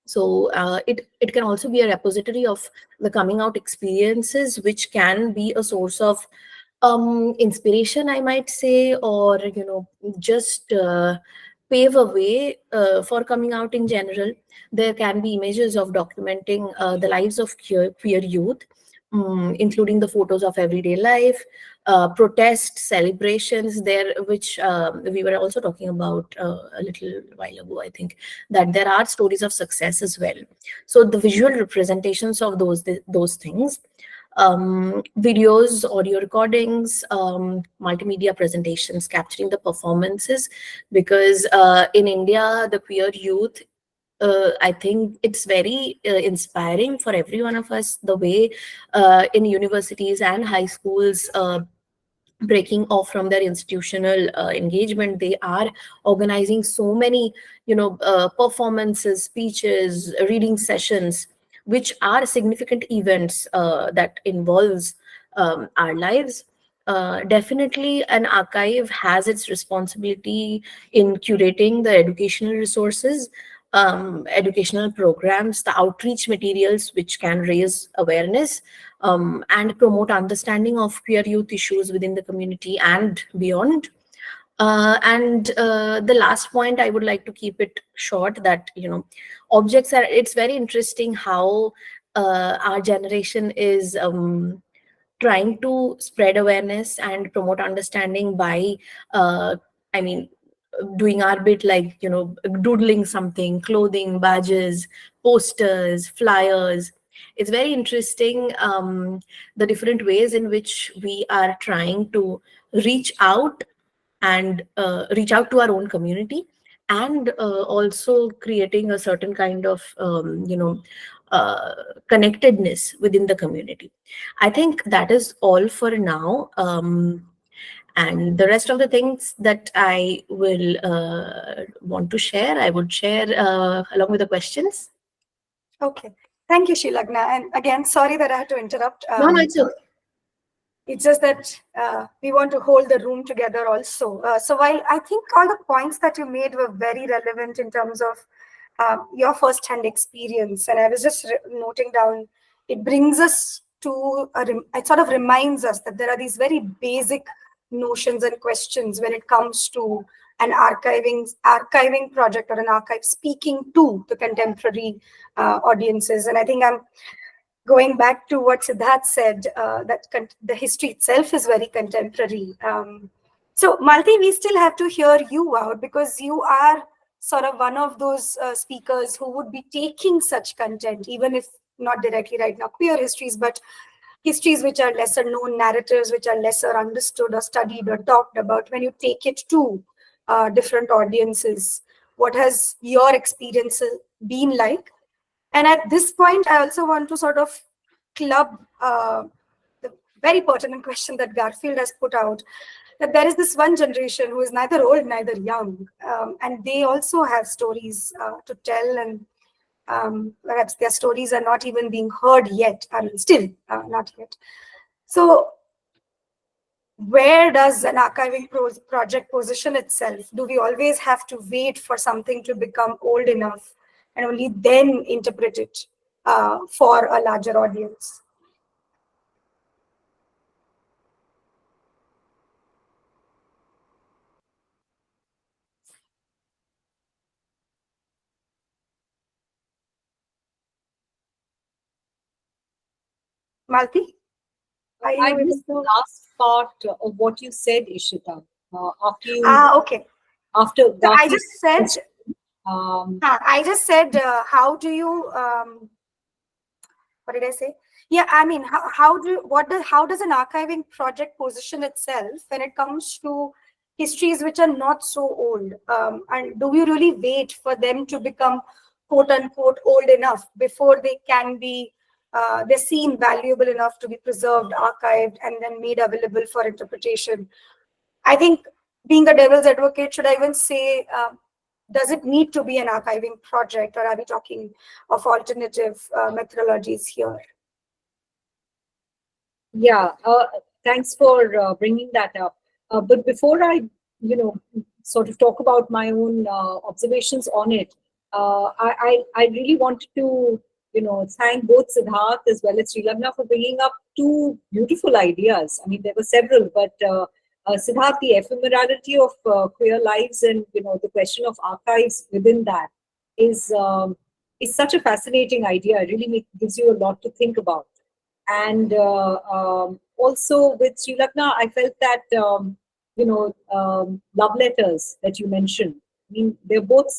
So it can also be a repository of the coming out experiences, which can be a source of inspiration, I might say, or, you know, just pave a way for coming out in general. There can be images of documenting the lives of queer youth, including the photos of everyday life, protest celebrations there, which we were also talking about a little while ago, I think, that there are stories of success as well. So the visual representations of those things, videos, audio recordings, multimedia presentations capturing the performances, because in India, the queer youth, I think it's very inspiring for every one of us, the way in universities and high schools, breaking off from their institutional engagement, they are organizing so many, you know, performances, speeches, reading sessions, which are significant events that involves our lives. Definitely, an archive has its responsibility in curating the educational resources, educational programs, the outreach materials which can raise awareness and promote understanding of queer youth issues within the community and beyond. And the last point, I would like to keep it short, that objects are. It's very interesting how our generation is trying to spread awareness and promote understanding by, I mean, doing our bit, like doodling something, clothing, badges, posters, flyers. It's very interesting, the different ways in which we are trying to reach out and reach out to our own community, and also creating a certain kind of connectedness within the community. I think that is all for now, and the rest of the things that I will want to share, I would share along with the questions. Okay. Thank you, Sheelagna. And again, sorry that I had to interrupt. No, it's okay. It's just that we want to hold the room together also. So while I think all the points that you made were very relevant in terms of your first-hand experience, and I was just noting down, it brings us to, it sort of reminds us that there are these very basic notions and questions when it comes to an archiving project or an archive speaking to the contemporary audiences. And I think I'm going back to what Siddharth said, that the history itself is very contemporary. So Malti, we still have to hear you out, because you are sort of one of those speakers who would be taking such content, even if not directly right now queer histories, but histories which are lesser known, narratives which are lesser understood or studied or talked about. When you take it to different audiences, what has your experience been like? And at this point, I also want to sort of club the very pertinent question that Garfield has put out, that there is this one generation who is neither old, neither young, and they also have stories to tell, and perhaps their stories are not even being heard yet. I mean, still not yet. So where does an archiving project position itself? Do we always have to wait for something to become old enough and only then interpret it for a larger audience? Malti? I missed the last part of what you said, Ishita. After you, Okay. After so I just said, how do you, what did I say? Yeah, I mean, how does an archiving project position itself when it comes to histories which are not so old? And do we really wait for them to become quote unquote old enough before they can be, they're seen valuable enough to be preserved, archived, and then made available for interpretation? I think, being a devil's advocate, should I even say, does it need to be an archiving project, or are we talking of alternative methodologies here? Yeah, thanks for bringing that up. But before I, sort of talk about my own observations on it, I really wanted to, thank both Siddharth as well as Srilagna for bringing up two beautiful ideas. I mean, there were several, but Siddharth, the ephemerality of queer lives and, the question of archives within that is such a fascinating idea. It really gives you a lot to think about. And also with Srilagna, I felt that, love letters that you mentioned, I mean, they're both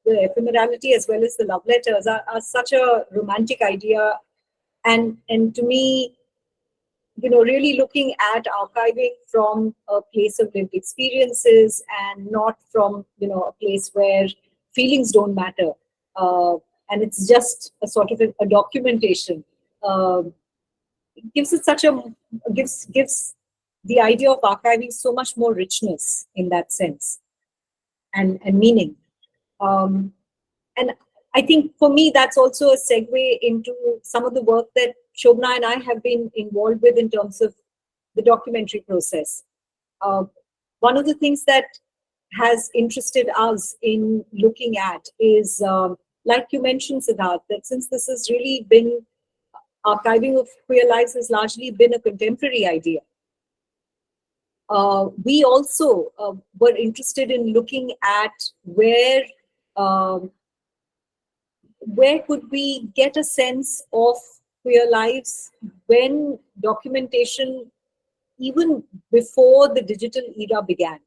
the ephemerality as well as the love letters are such a romantic idea. And to me, really looking at archiving from a place of lived experiences and not from, a place where feelings don't matter. And it's just a sort of a documentation. It gives it gives the idea of archiving so much more richness in that sense and meaning. And I think for me, that's also a segue into some of the work that Shobna and I have been involved with in terms of the documentary process. One of the things that has interested us in looking at is, like you mentioned, Siddharth, that since this has really been, archiving of queer lives has largely been a contemporary idea. We also were interested in looking at where could we get a sense of queer lives when documentation, even before the digital era began.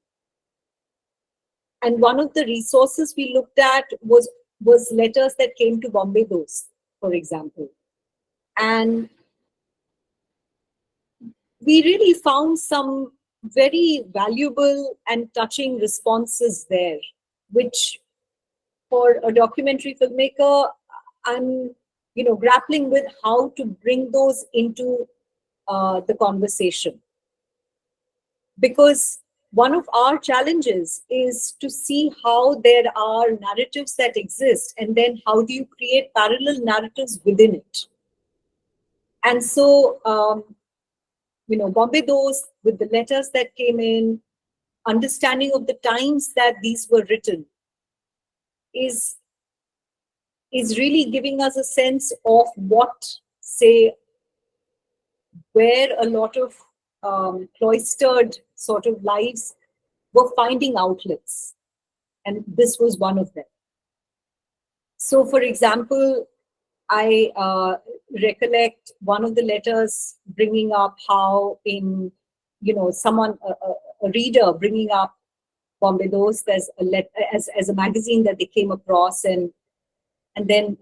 And one of the resources we looked at was letters that came to Bombay Dost, for example. And we really found some very valuable and touching responses there, which for a documentary filmmaker, I'm grappling with how to bring those into the conversation. Because one of our challenges is to see how there are narratives that exist, and then how do you create parallel narratives within it. And so, Bombay Dost, with the letters that came in, understanding of the times that these were written, is really giving us a sense of what, say, where a lot of cloistered sort of lives were finding outlets. And this was one of them. So, for example, I recollect one of the letters bringing up how in, someone, a reader bringing up Bombay Dost as a magazine that they came across, and then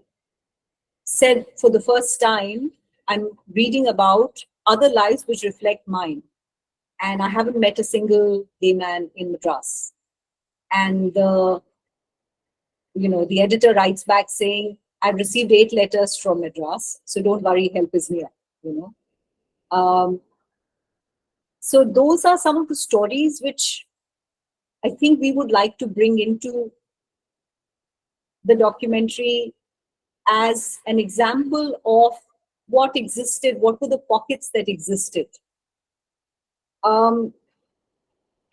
said, for the first time, I'm reading about other lives which reflect mine. And I haven't met a single gay man in Madras. And the editor writes back saying, I've received 8 letters from Madras, so don't worry, help is near, So those are some of the stories which I think we would like to bring into the documentary as an example of what existed, what were the pockets that existed. And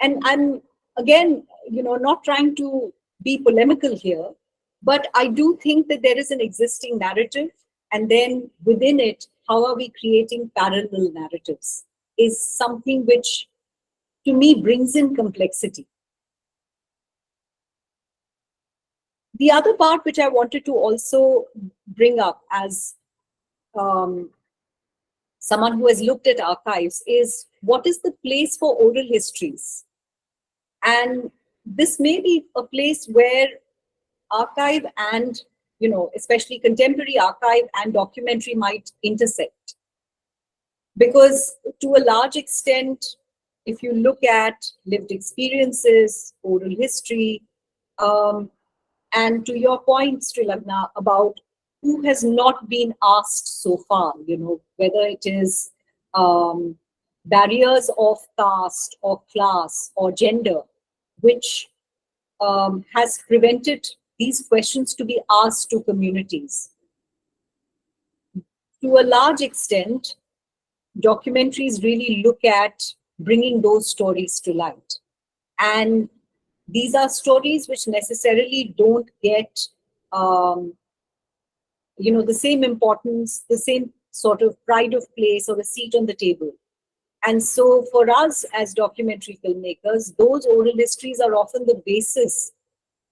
I'm, again, not trying to be polemical here, but I do think that there is an existing narrative, and then within it, how are we creating parallel narratives is something which, to me, brings in complexity. The other part which I wanted to also bring up as someone who has looked at archives is, what is the place for oral histories? And this may be a place where archive and, especially contemporary archive and documentary might intersect. Because to a large extent, if you look at lived experiences, oral history, and to your point, Srilagna, about who has not been asked so far, whether it is barriers of caste or class or gender, which has prevented these questions to be asked to communities. To a large extent, documentaries really look at bringing those stories to light. And these are stories which necessarily don't get, the same importance, the same sort of pride of place or a seat on the table. And so for us as documentary filmmakers, those oral histories are often the basis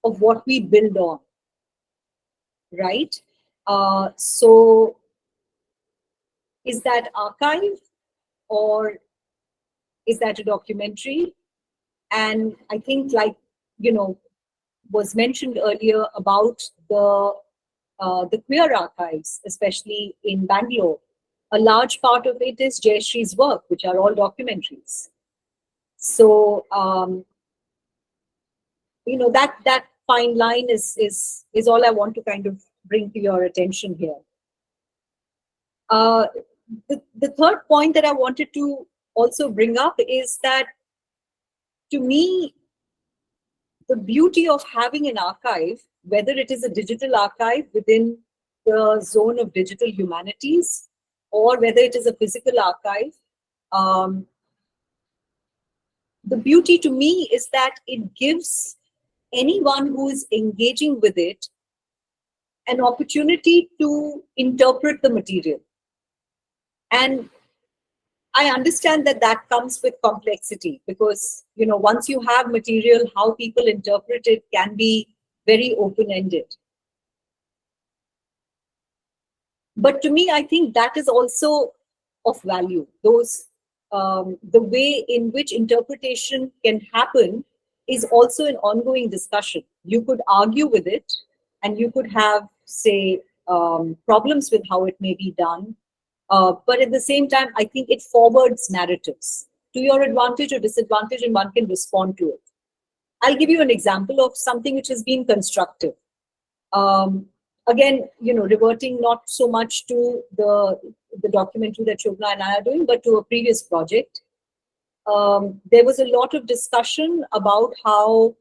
of what we build on, right? So is that archive or is that a documentary? And I think, like, was mentioned earlier about the queer archives, especially in Bangalore, a large part of it is Jayashree's work, which are all documentaries. So, that fine line is all I want to kind of bring to your attention here. The third point that I wanted to also bring up is that, to me, the beauty of having an archive, whether it is a digital archive within the zone of digital humanities, or whether it is a physical archive, the beauty to me is that it gives anyone who is engaging with it an opportunity to interpret the material. And I understand that that comes with complexity because, you know, once you have material, how people interpret it can be very open-ended. But to me, I think that is also of value. Those, the way in which interpretation can happen is also an ongoing discussion. You could argue with it and you could have, say, problems with how it may be done. But at the same time, I think it forwards narratives to your advantage or disadvantage, and one can respond to it. I'll give you an example of something which has been constructive. Again, you know, reverting not so much to the documentary that Shobna and I are doing, but to a previous project. There was a lot of discussion about how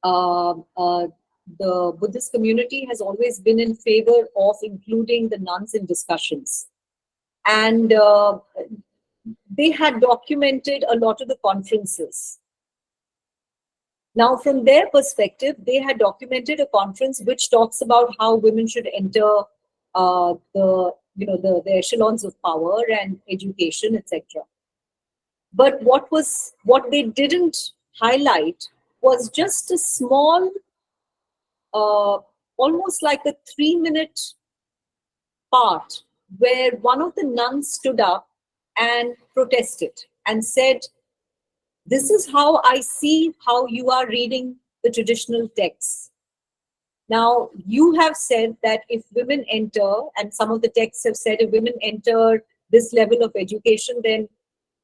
the Buddhist community has always been in favor of including the nuns in discussions. And they had documented a lot of the conferences. Now, from their perspective, they had documented a conference which talks about how women should enter the echelons of power and education, etc. But what they didn't highlight was just a small, almost like a 3-minute part where one of the nuns stood up and protested and said, "This is how I see how you are reading the traditional texts. Now, you have said that if women enter, and some of the texts have said if women enter this level of education, then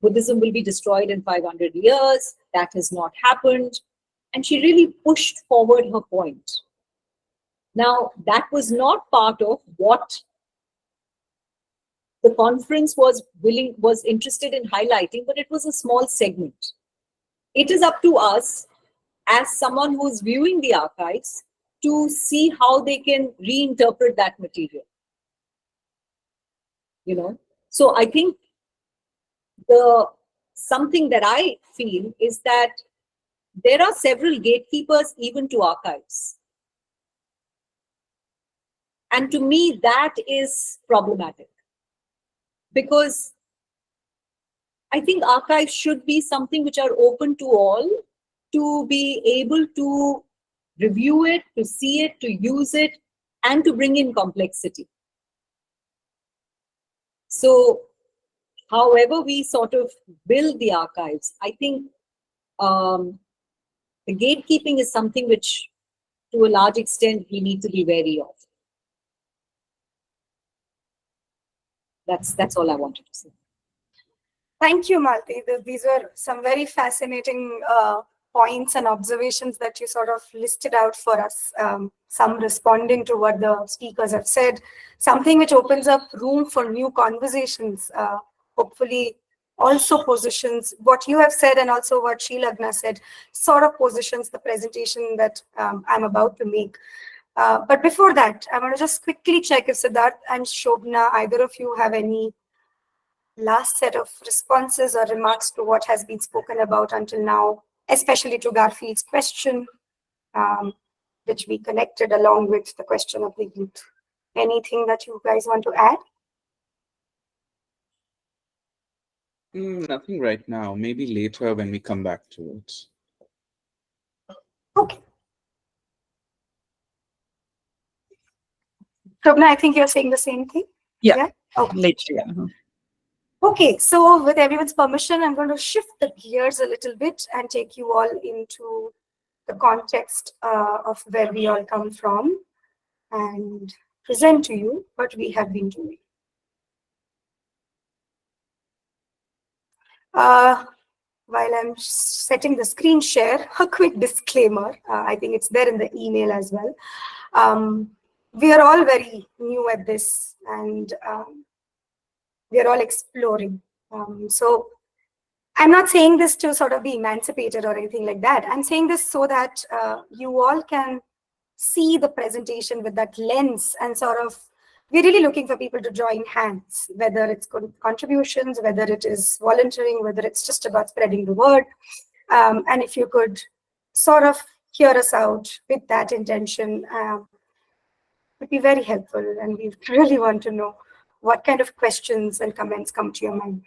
Buddhism will be destroyed in 500 years. That has not happened." And she really pushed forward her point. Now, that was not part of what the conference was interested in highlighting, but it was a small segment. It is up to us, as someone who is viewing the archives, to see how they can reinterpret that material. You know, so I think something that I feel is that there are several gatekeepers even to archives. And to me, that is problematic. Because I think archives should be something which are open to all, to be able to review it, to see it, to use it, and to bring in complexity. So, however we sort of build the archives, I think the gatekeeping is something which, to a large extent, we need to be wary of. That's all I wanted to say. Thank you, Malti. These were some very fascinating points and observations that you sort of listed out for us. Some responding to what the speakers have said, something which opens up room for new conversations. Hopefully, also positions what you have said and also what Srilagna said, sort of positions the presentation that I'm about to make. But before that, I want to just quickly check if Siddharth and Shobna, either of you have any last set of responses or remarks to what has been spoken about until now, especially to Garfield's question, which we connected along with the question of the youth. Anything that you guys want to add? Nothing right now. Maybe later when we come back to it. Okay. Shobna, I think you're saying the same thing? Yeah. Okay. Later, yeah. Okay, so with everyone's permission, I'm going to shift the gears a little bit and take you all into the context of where we all come from and present to you what we have been doing. While I'm setting the screen share, a quick disclaimer. I think it's there in the email as well. We are all very new at this, and we are all exploring. So I'm not saying this to sort of be emancipated or anything like that. I'm saying this so that you all can see the presentation with that lens and sort of we're really looking for people to join hands, whether it's contributions, whether it is volunteering, whether it's just about spreading the word. And if you could sort of hear us out with that intention, would be very helpful. And we really want to know what kind of questions and comments come to your mind.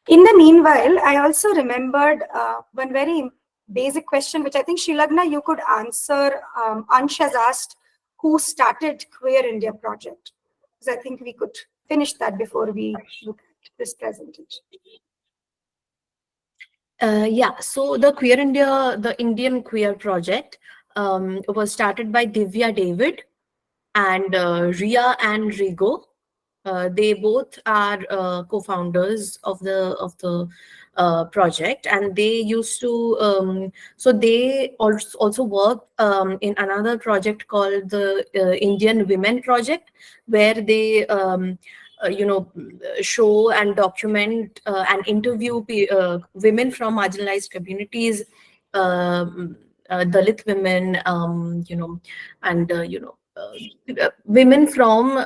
In the meanwhile, I also remembered one very basic question, which I think, Shilagna, you could answer. Ansh has asked, who started Queer India project? Because I think we could finish that before we look at this presentation. Yeah, so the Queer India, the Indian Queer Project was started by Divya David and Ria and Rigo. They both are co-founders of the project, and they used to so they also worked in another project called the Indian Women Project, where they show and document and interview women from marginalized communities, Dalit women, and women from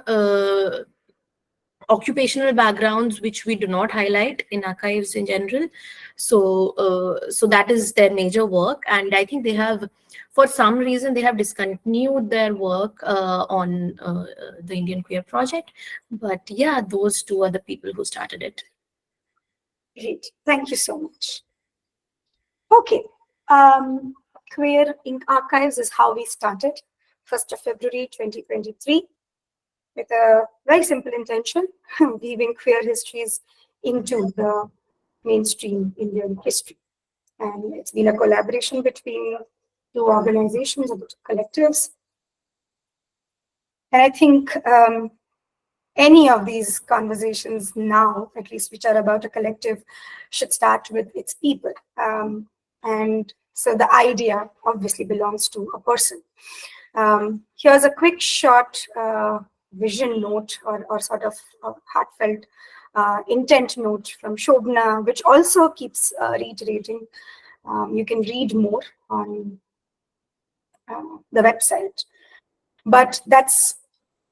occupational backgrounds which we do not highlight in archives in general. So that is their major work, and I think they have, for some reason, they have discontinued their work on the Indian Queer Project. But yeah, those two are the people who started it. Great, thank you so much. Okay, Queer Ink Archives is how we started, 1st of February 2023. With a very simple intention, weaving queer histories into the mainstream Indian history. And it's been a collaboration between two organizations or collectives. And I think any of these conversations now, at least which are about a collective, should start with its people. And so the idea obviously belongs to a person. Here's a quick short vision note or sort of heartfelt intent note from Shobna, which also keeps reiterating. You can read more on the website. But that's,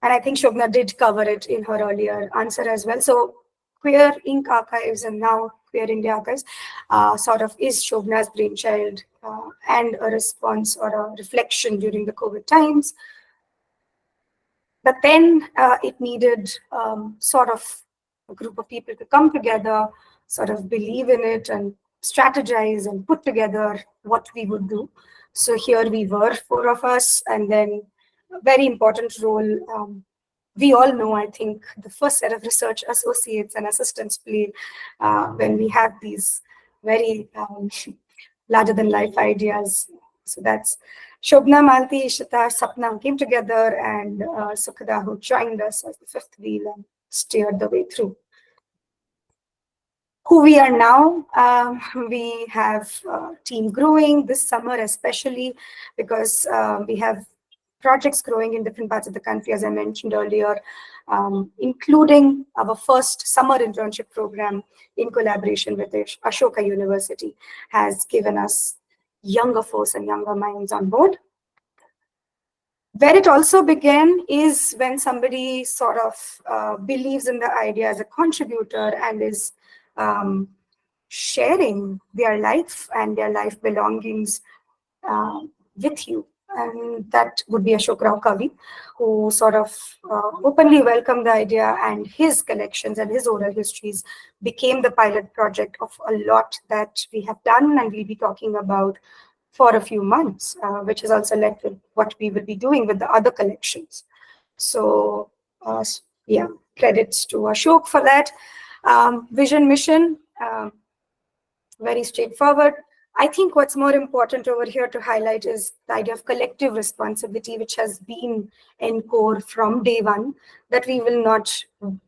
and I think Shobna did cover it in her earlier answer as well. So Queer Ink Archives and now Queer India Archives sort of is Shobna's brainchild and a response or a reflection during the COVID times. But then it needed sort of a group of people to come together, sort of believe in it and strategize and put together what we would do. So here we were, 4 of us, and then a very important role. We all know, I think, the first set of research associates and assistants play when we have these very larger than life ideas. So that's Shobna, Malti, Ishita, Sapna came together, and Sukhada, who joined us as the 5th wheel and steered the way through. Who we are now, we have a team growing this summer, especially because we have projects growing in different parts of the country, as I mentioned earlier, including our first summer internship program in collaboration with Ashoka University has given us younger force and younger minds on board. Where it also began is when somebody sort of believes in the idea as a contributor and is sharing their life and their life belongings with you. And that would be Ashok Rao Kavi, who sort of openly welcomed the idea, and his collections and his oral histories became the pilot project of a lot that we have done and we'll be talking about for a few months, which has also led to what we will be doing with the other collections. So yeah, credits to Ashok for that. Vision, mission, very straightforward. I think what's more important over here to highlight is the idea of collective responsibility, which has been in core from day one, that we will not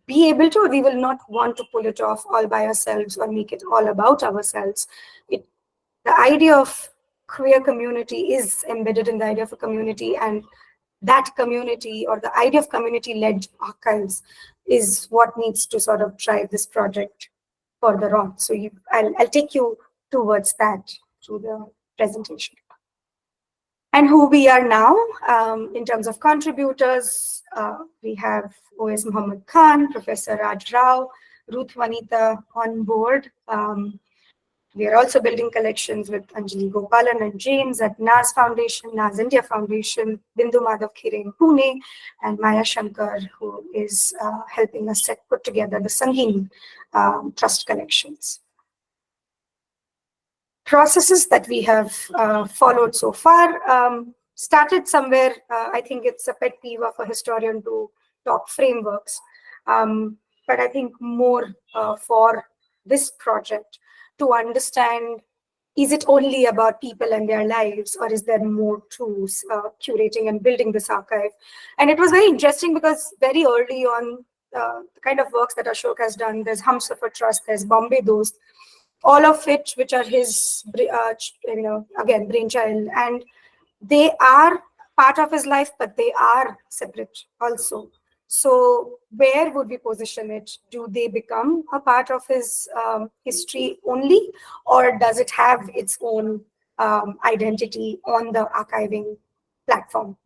be able to, or we will not want to pull it off all by ourselves or make it all about ourselves. The idea of queer community is embedded in the idea of a community, and that community or the idea of community-led archives is what needs to sort of drive this project further on. So I'll take you towards that through the presentation. And who we are now in terms of contributors, we have O.S. Muhammad Khan, Professor Raj Rao, Ruth Vanita on board. We are also building collections with Anjali Gopalan and James at NAS Foundation, NAS India Foundation, Bindu Madhav Khire in Pune, and Maya Shankar, who is helping us put together the Sangini Trust collections. Processes that we have followed so far started somewhere. I think it's a pet peeve of a historian to talk frameworks, but I think more for this project to understand, is it only about people and their lives, or is there more to curating and building this archive? And it was very interesting because very early on, the kind of works that Ashok has done, there's Humsafar Trust, there's Bombay Dost, all of which are his, again, brainchild, and they are part of his life, but they are separate also. So where would we position it? Do they become a part of his history only, or does it have its own identity on the archiving platform?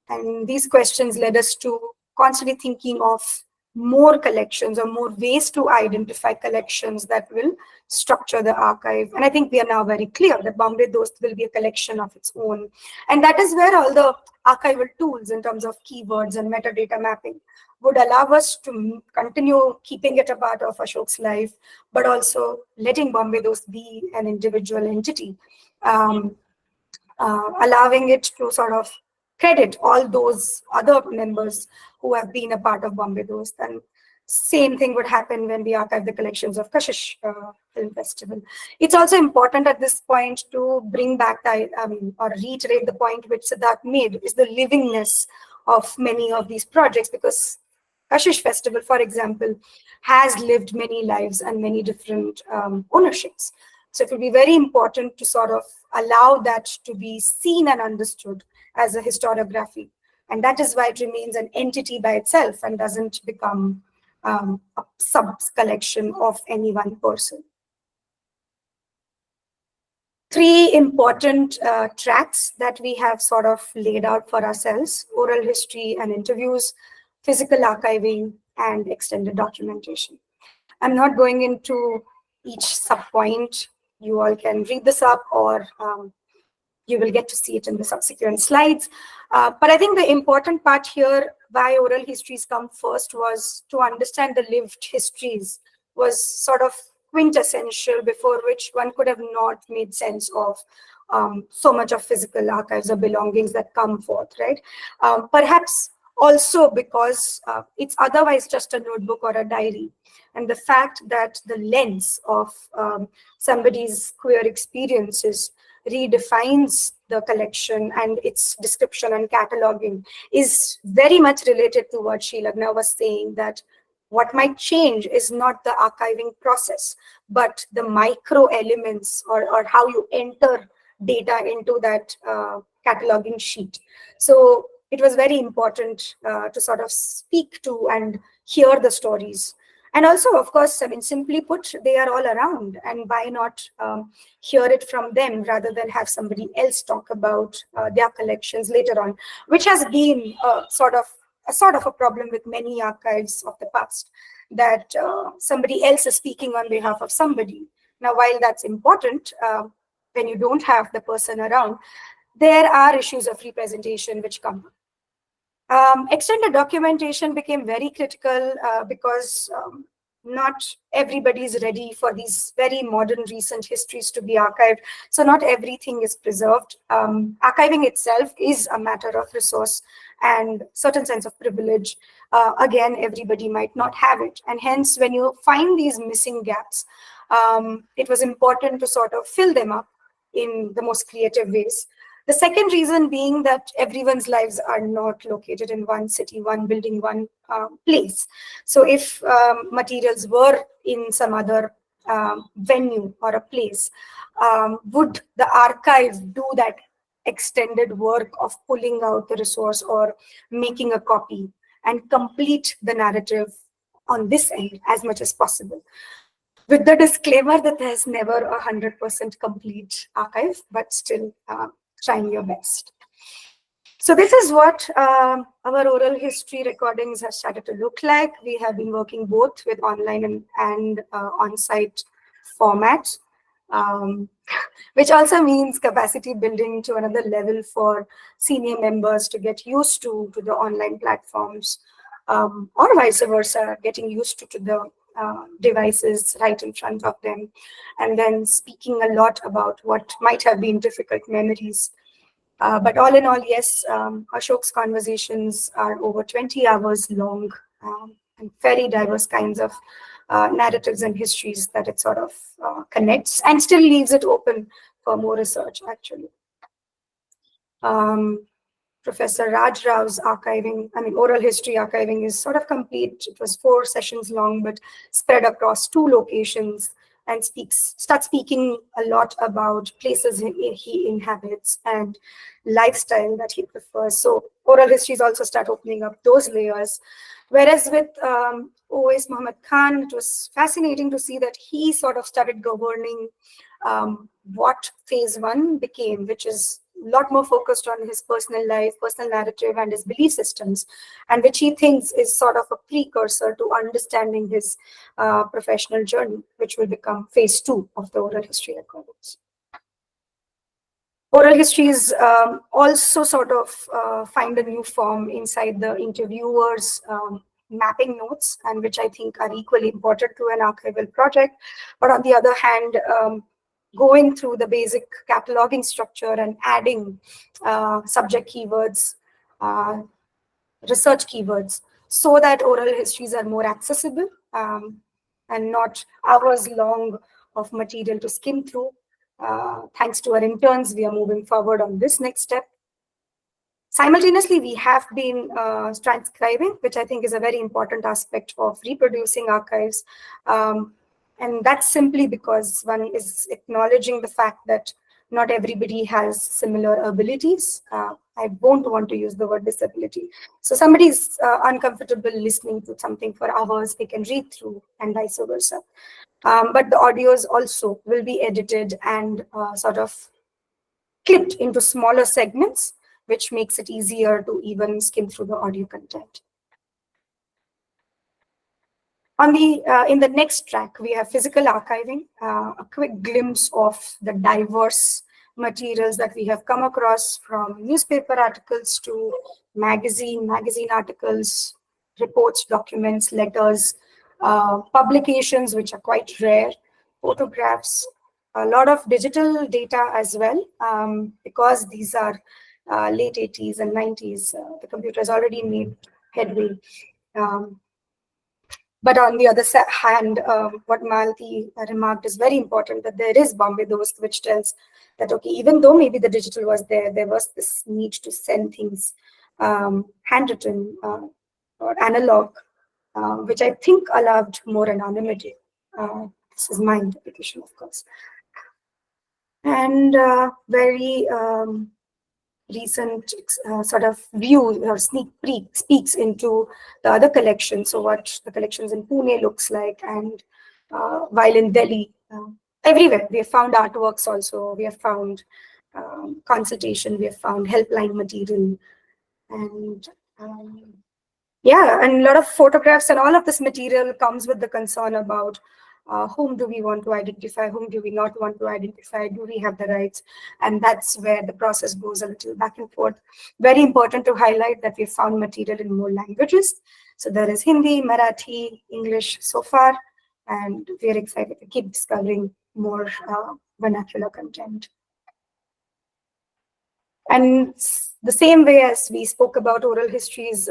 And these questions led us to constantly thinking of more collections or more ways to identify collections that will structure the archive. And I think we are now very clear that Bombay Dost will be a collection of its own. And that is where all the archival tools in terms of keywords and metadata mapping would allow us to continue keeping it a part of Ashok's life, but also letting Bombay Dost be an individual entity, allowing it to sort of credit all those other members who have been a part of Bombay Dost. And same thing would happen when we archive the collections of Kashish Film Festival. It's also important at this point to bring back, or reiterate the point which Siddharth made, is the livingness of many of these projects, because Kashish Festival, for example, has lived many lives and many different ownerships. So it will be very important to sort of allow that to be seen and understood as a historiography. And that is why it remains an entity by itself and doesn't become a sub-collection of any one person. Three important tracks that we have sort of laid out for ourselves: oral history and interviews, physical archiving, and extended documentation. I'm not going into each sub-point. You all can read this up, or you will get to see it in the subsequent slides. But I think the important part here, why oral histories come first, was to understand the lived histories was sort of quintessential, before which one could have not made sense of so much of physical archives or belongings that come forth, right? Perhaps also because it's otherwise just a notebook or a diary. And the fact that the lens of somebody's queer experiences redefines the collection and its description and cataloging is very much related to what Srilagna was saying, that what might change is not the archiving process, but the micro elements, or how you enter data into that cataloging sheet. So it was very important to sort of speak to and hear the stories. And also, of course, I mean, simply put, they are all around, and why not hear it from them rather than have somebody else talk about their collections later on, which has been sort of a problem with many archives of the past, that somebody else is speaking on behalf of somebody. Now, while that's important, when you don't have the person around, there are issues of representation which come up. Extended documentation became very critical because not everybody is ready for these very modern recent histories to be archived. So not everything is preserved. Archiving itself is a matter of resource and certain sense of privilege. Again, everybody might not have it. And hence, when you find these missing gaps, it was important to sort of fill them up in the most creative ways. The second reason being that everyone's lives are not located in one city, one building, one place. So if materials were in some other venue or a place, would the archive do that extended work of pulling out the resource or making a copy and complete the narrative on this end as much as possible? With the disclaimer that there's never 100% complete archive, but still trying your best. So this is what our oral history recordings have started to look like. We have been working both with online and on-site formats, which also means capacity building to another level for senior members to get used to the online platforms, or vice versa, getting used to the devices right in front of them, and then speaking a lot about what might have been difficult memories. But all in all, yes, Ashok's conversations are over 20 hours long, and very diverse kinds of narratives and histories that it sort of connects, and still leaves it open for more research, actually. Professor Raj Rao's archiving, oral history archiving is sort of complete. It was 4 sessions long, but spread across 2 locations, and starts speaking a lot about places he inhabits and lifestyle that he prefers. So oral histories also start opening up those layers. Whereas with Owais Muhammad Khan, it was fascinating to see that he sort of started governing what phase 1 became, which is a lot more focused on his personal life, personal narrative, and his belief systems, and which he thinks is sort of a precursor to understanding his professional journey, which will become phase 2 of the oral history recordings. Oral histories also sort of find a new form inside the interviewers' mapping notes, and which I think are equally important to an archival project. But on the other hand, going through the basic cataloging structure and adding subject keywords, research keywords, so that oral histories are more accessible and not hours long of material to skim through. Thanks to our interns, we are moving forward on this next step. Simultaneously, we have been transcribing, which I think is a very important aspect of reproducing archives. And that's simply because one is acknowledging the fact that not everybody has similar abilities. I won't want to use the word disability. So somebody is uncomfortable listening to something for hours, they can read through, and vice versa. But the audios also will be edited and sort of clipped into smaller segments, which makes it easier to even skim through the audio content. On in the next track, we have physical archiving, a quick glimpse of the diverse materials that we have come across, from newspaper articles to magazine articles, reports, documents, letters, publications, which are quite rare, photographs, a lot of digital data as well, because these are late 80s and 90s. The computer has already made headway. But on the other hand, what Malati remarked is very important, that there is Bombay Dost, which tells that, okay, even though maybe the digital was there, there was this need to send things handwritten or analog, which I think allowed more anonymity. This is my interpretation, of course. And very recent sort of view or sneak peek speaks into the other collections, so what the collections in Pune looks like, and while in Delhi, everywhere we have found artworks also, we have found consultation, we have found helpline material, and yeah, and a lot of photographs, and all of this material comes with the concern about whom do we want to identify, whom do we not want to identify, do we have the rights? And that's where the process goes a little back and forth. Very important to highlight that we found material in more languages. So there is Hindi, Marathi, English so far, and we're excited to keep discovering more vernacular content. And the same way as we spoke about oral histories,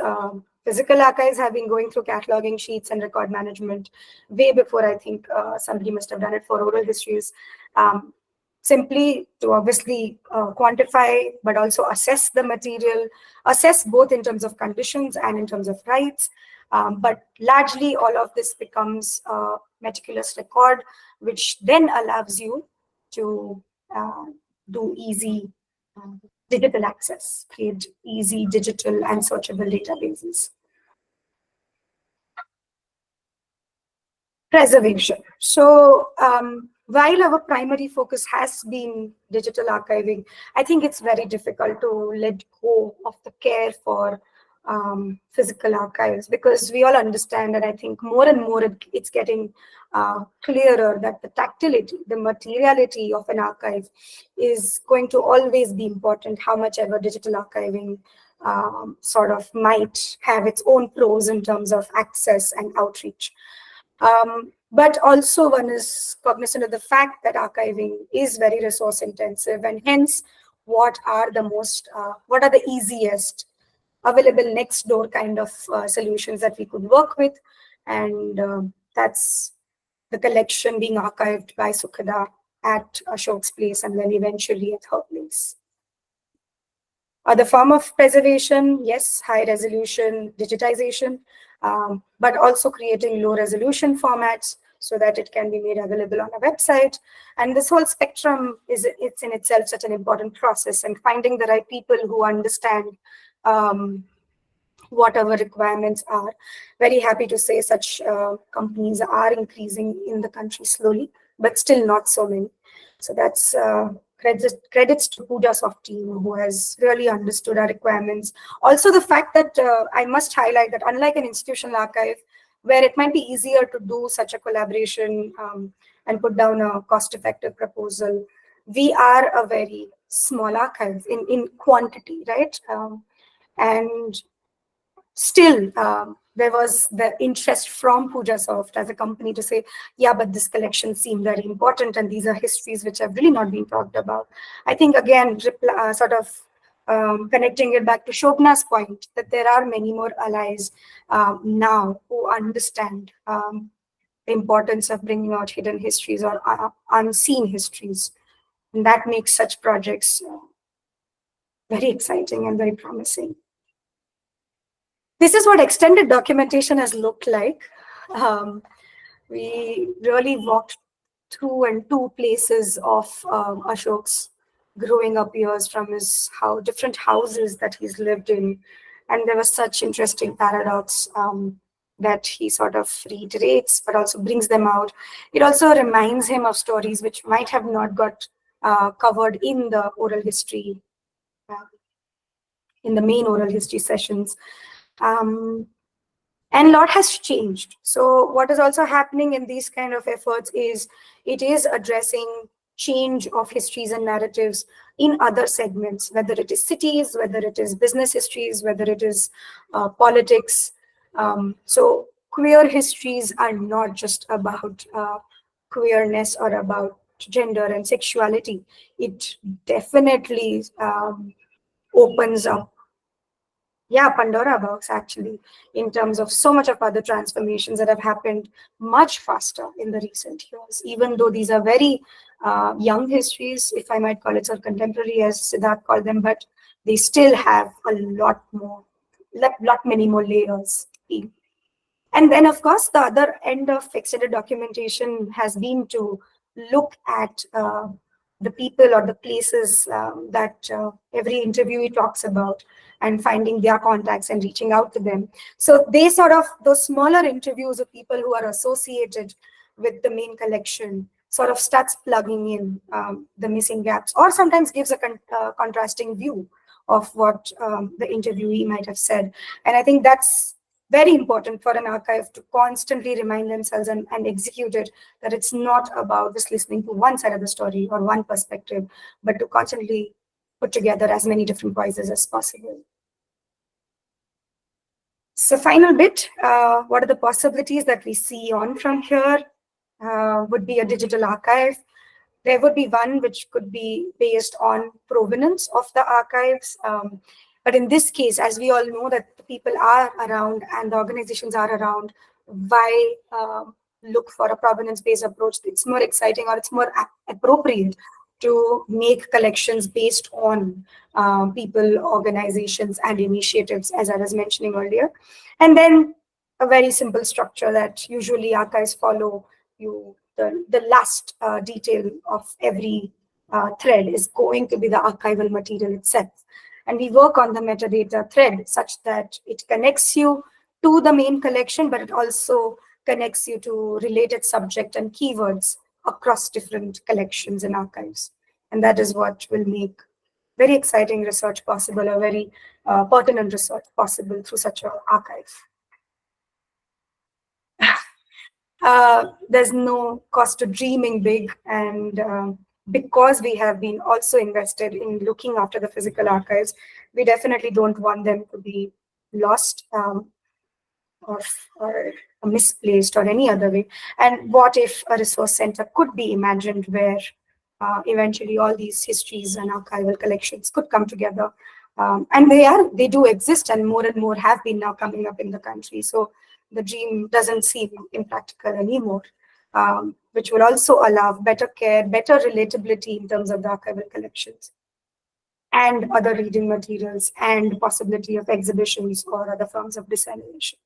physical archives have been going through cataloging sheets and record management way before I think somebody must have done it for oral histories, simply to obviously quantify, but also assess the material, assess both in terms of conditions and in terms of rights. But largely all of this becomes a meticulous record, which then allows you to do easy digital access, create easy digital and searchable databases. Preservation. So while our primary focus has been digital archiving, I think it's very difficult to let go of the care for physical archives, because we all understand, and I think more and more it's getting clearer that the tactility, the materiality of an archive is going to always be important, how much ever digital archiving sort of might have its own pros in terms of access and outreach. But also one is cognizant of the fact that archiving is very resource intensive, and hence what are the easiest available next door kind of solutions that we could work with. And that's the collection being archived by Sukhada at Ashok's place and then eventually at her place. The form of preservation, yes, high resolution digitization, but also creating low resolution formats so that it can be made available on a website. And this whole spectrum it's in itself such an important process, and finding the right people who understand what our requirements are. Very happy to say such companies are increasing in the country slowly, but still not so many. So that's credits to Pujasoft team, who has really understood our requirements. Also the fact that I must highlight that unlike an institutional archive, where it might be easier to do such a collaboration and put down a cost-effective proposal, we are a very small archive in quantity, right? And still, there was the interest from Pujasoft as a company to say, yeah, but this collection seemed very important, and these are histories which have really not been talked about. I think, again, connecting it back to Shobna's point, that there are many more allies now who understand the importance of bringing out hidden histories or unseen histories. And that makes such projects very exciting and very promising. This is what extended documentation has looked like. We really walked through and two places of Ashok's growing up years, from his different houses that he's lived in. And there was such interesting paradox that he sort of reiterates, but also brings them out. It also reminds him of stories which might have not got covered in the oral history, in the main oral history sessions. And a lot has changed. So what is also happening in these kind of efforts is it is addressing change of histories and narratives in other segments, whether it is cities, whether it is business histories, whether it is politics. So queer histories are not just about queerness or about gender and sexuality. It definitely opens up Pandora box, actually, in terms of so much of other transformations that have happened much faster in the recent years, even though these are very young histories, if I might call it, or contemporary, as Siddharth called them, but they still have a lot many more layers. And then, of course, the other end of extended documentation has been to look at the people or the places that every interviewee talks about, and finding their contacts and reaching out to them. So those smaller interviews of people who are associated with the main collection sort of starts plugging in the missing gaps, or sometimes gives a contrasting view of what the interviewee might have said. And I think that's very important for an archive to constantly remind themselves and execute it, that it's not about just listening to one side of the story or one perspective, but to constantly put together as many different voices as possible. So final bit, what are the possibilities that we see on from here? Would be a digital archive. There would be one which could be based on provenance of the archives. But in this case, as we all know that the people are around and the organizations are around, why look for a provenance-based approach? It's more exciting, or it's more appropriate to make collections based on people, organizations, and initiatives, as I was mentioning earlier. And then a very simple structure that usually archives follow. The last detail of every thread is going to be the archival material itself. And we work on the metadata thread such that it connects you to the main collection, but it also connects you to related subject and keywords across different collections and archives. And that is what will make very exciting research possible, or very pertinent research possible through such an archive. There's no cost to dreaming big, and because we have been also invested in looking after the physical archives, we definitely don't want them to be lost or misplaced or any other way. And what if a resource center could be imagined where eventually all these histories and archival collections could come together? And they do exist, and more have been now coming up in the country. So the dream doesn't seem impractical anymore, which will also allow better care, better relatability in terms of the archival collections and other reading materials, and possibility of exhibitions or other forms of dissemination.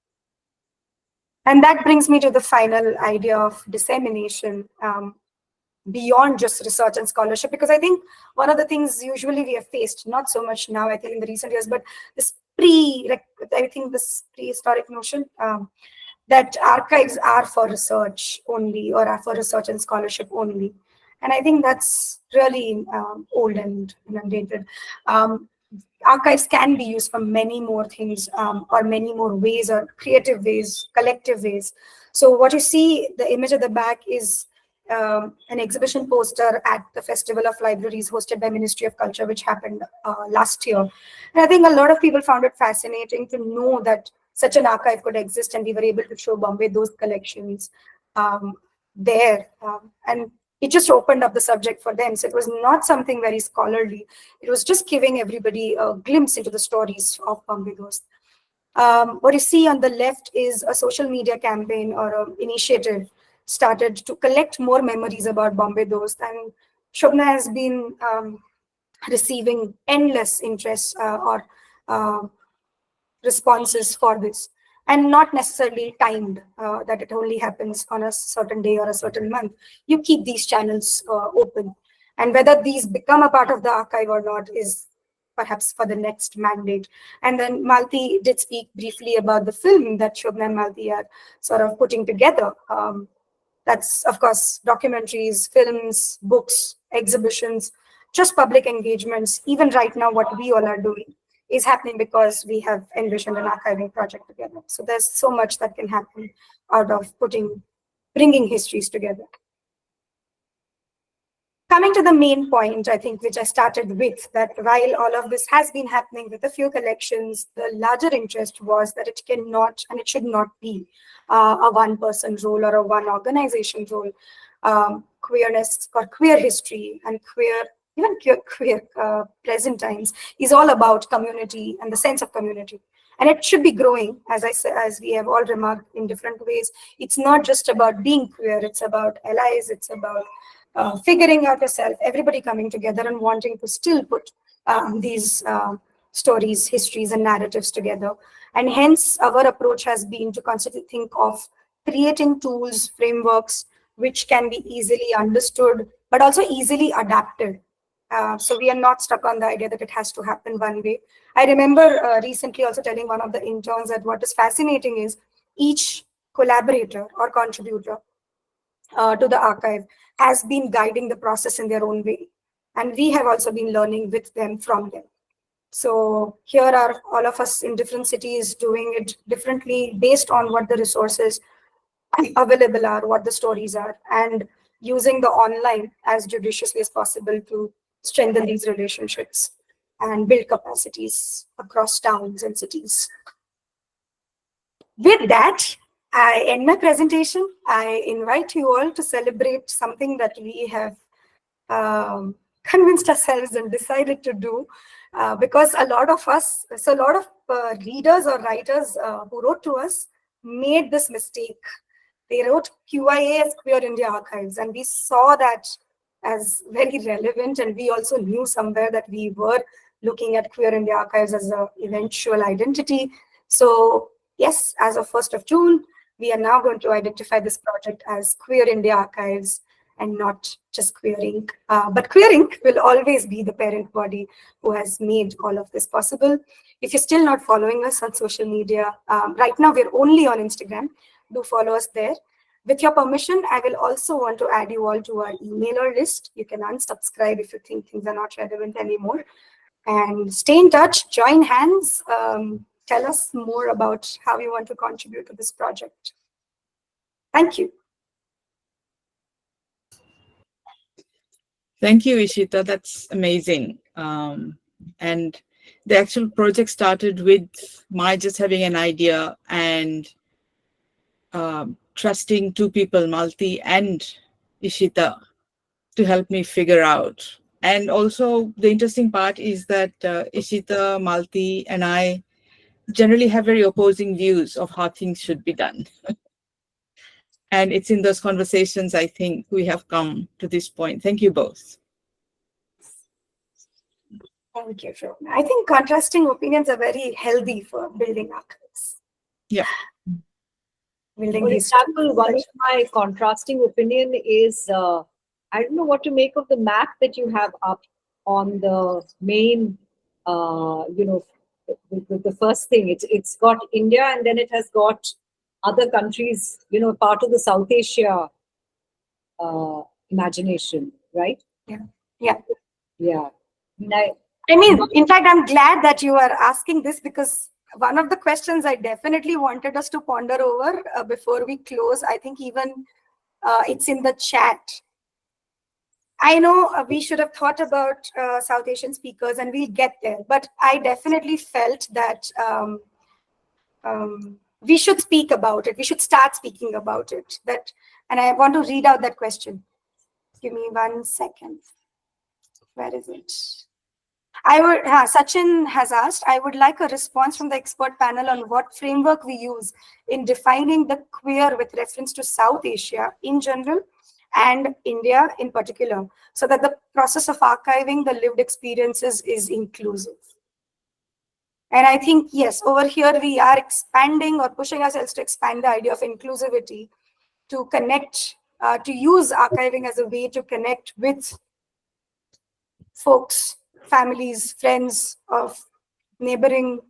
And that brings me to the final idea of dissemination, beyond just research and scholarship, because I think one of the things usually we have faced, not so much now, I think in the recent years, but this prehistoric notion that archives are for research only, or are for research and scholarship only. And I think that's really old and inundated. Archives can be used for many more things, or many more ways, or creative ways, collective ways. So what you see, the image at the back is an exhibition poster at the Festival of Libraries hosted by Ministry of Culture, which happened last year. And I think a lot of people found it fascinating to know that such an archive could exist, and we were able to show Bombay those collections there. And it just opened up the subject for them. So it was not something very scholarly. It was just giving everybody a glimpse into the stories of Bombay Ghost. What you see on the left is a social media campaign or an initiative started to collect more memories about Bombay Dost. And Shobna has been receiving endless interest or responses for this, and not necessarily timed, that it only happens on a certain day or a certain month. You keep these channels open, and whether these become a part of the archive or not is perhaps for the next mandate. And then Malti did speak briefly about the film that Shobna and Malti are sort of putting together. That's, of course, documentaries, films, books, exhibitions, just public engagements. Even right now, what we all are doing is happening because we have envisioned an archiving project together. So there's so much that can happen out of bringing histories together. Coming to the main point, I think, which I started with, that while all of this has been happening with a few collections, the larger interest was that it cannot and it should not be a one-person role or a one organization role. Queerness or queer history and even queer present times is all about community and the sense of community. And it should be growing, as we have all remarked in different ways. It's not just about being queer, it's about allies, it's about figuring out yourself, everybody coming together and wanting to still put these stories, histories, and narratives together. And hence, our approach has been to constantly think of creating tools, frameworks, which can be easily understood, but also easily adapted. So we are not stuck on the idea that it has to happen one way. I remember recently also telling one of the interns that what is fascinating is each collaborator or contributor to the archive has been guiding the process in their own way. And we have also been learning with them, from them. So here are all of us in different cities doing it differently based on what the resources available are, what the stories are, and using the online as judiciously as possible to strengthen these relationships and build capacities across towns and cities. With that, I end my presentation. I invite you all to celebrate something that we have convinced ourselves and decided to do, because a lot of readers or writers who wrote to us made this mistake. They wrote QIA as Queer India Archives, and we saw that as very relevant, and we also knew somewhere that we were looking at Queer India Archives as an eventual identity. So yes, as of 1st of June, we are now going to identify this project as Queer India Archives and not just Queer Inc. But Queer Inc. will always be the parent body who has made all of this possible. If you're still not following us on social media, right now we're only on Instagram. Do follow us there. With your permission, I will also want to add you all to our emailer list. You can unsubscribe if you think things are not relevant anymore. And stay in touch, join hands, tell us more about how you want to contribute to this project. Thank you. Thank you, Ishita. That's amazing. And the actual project started with my just having an idea and trusting two people, Malti and Ishita, to help me figure out. And also the interesting part is that Ishita, Malti, and I generally have very opposing views of how things should be done. And it's in those conversations, I think, we have come to this point. Thank you both. Thank you, Shobna. I think contrasting opinions are very healthy for building archives. Yeah. Building For history. example, one of my contrasting opinion is, I don't know what to make of the map that you have up on the main, the first thing. It's got India and then it has got other countries, part of the South Asia imagination, right? Yeah. I mean, in fact, I'm glad that you are asking this, because one of the questions I definitely wanted us to ponder over before we close, I think even it's in the chat. I know we should have thought about South Asian speakers, and we'll get there, but I definitely felt that we should speak about it. We should start speaking about it. And I want to read out that question. Give me 1 second. Where is it? Sachin has asked, I would like a response from the expert panel on what framework we use in defining the queer with reference to South Asia in general and India in particular, so that the process of archiving the lived experiences is inclusive. And I think, yes, over here we are expanding or pushing ourselves to expand the idea of inclusivity, to connect, to use archiving as a way to connect with folks, families, friends of neighboring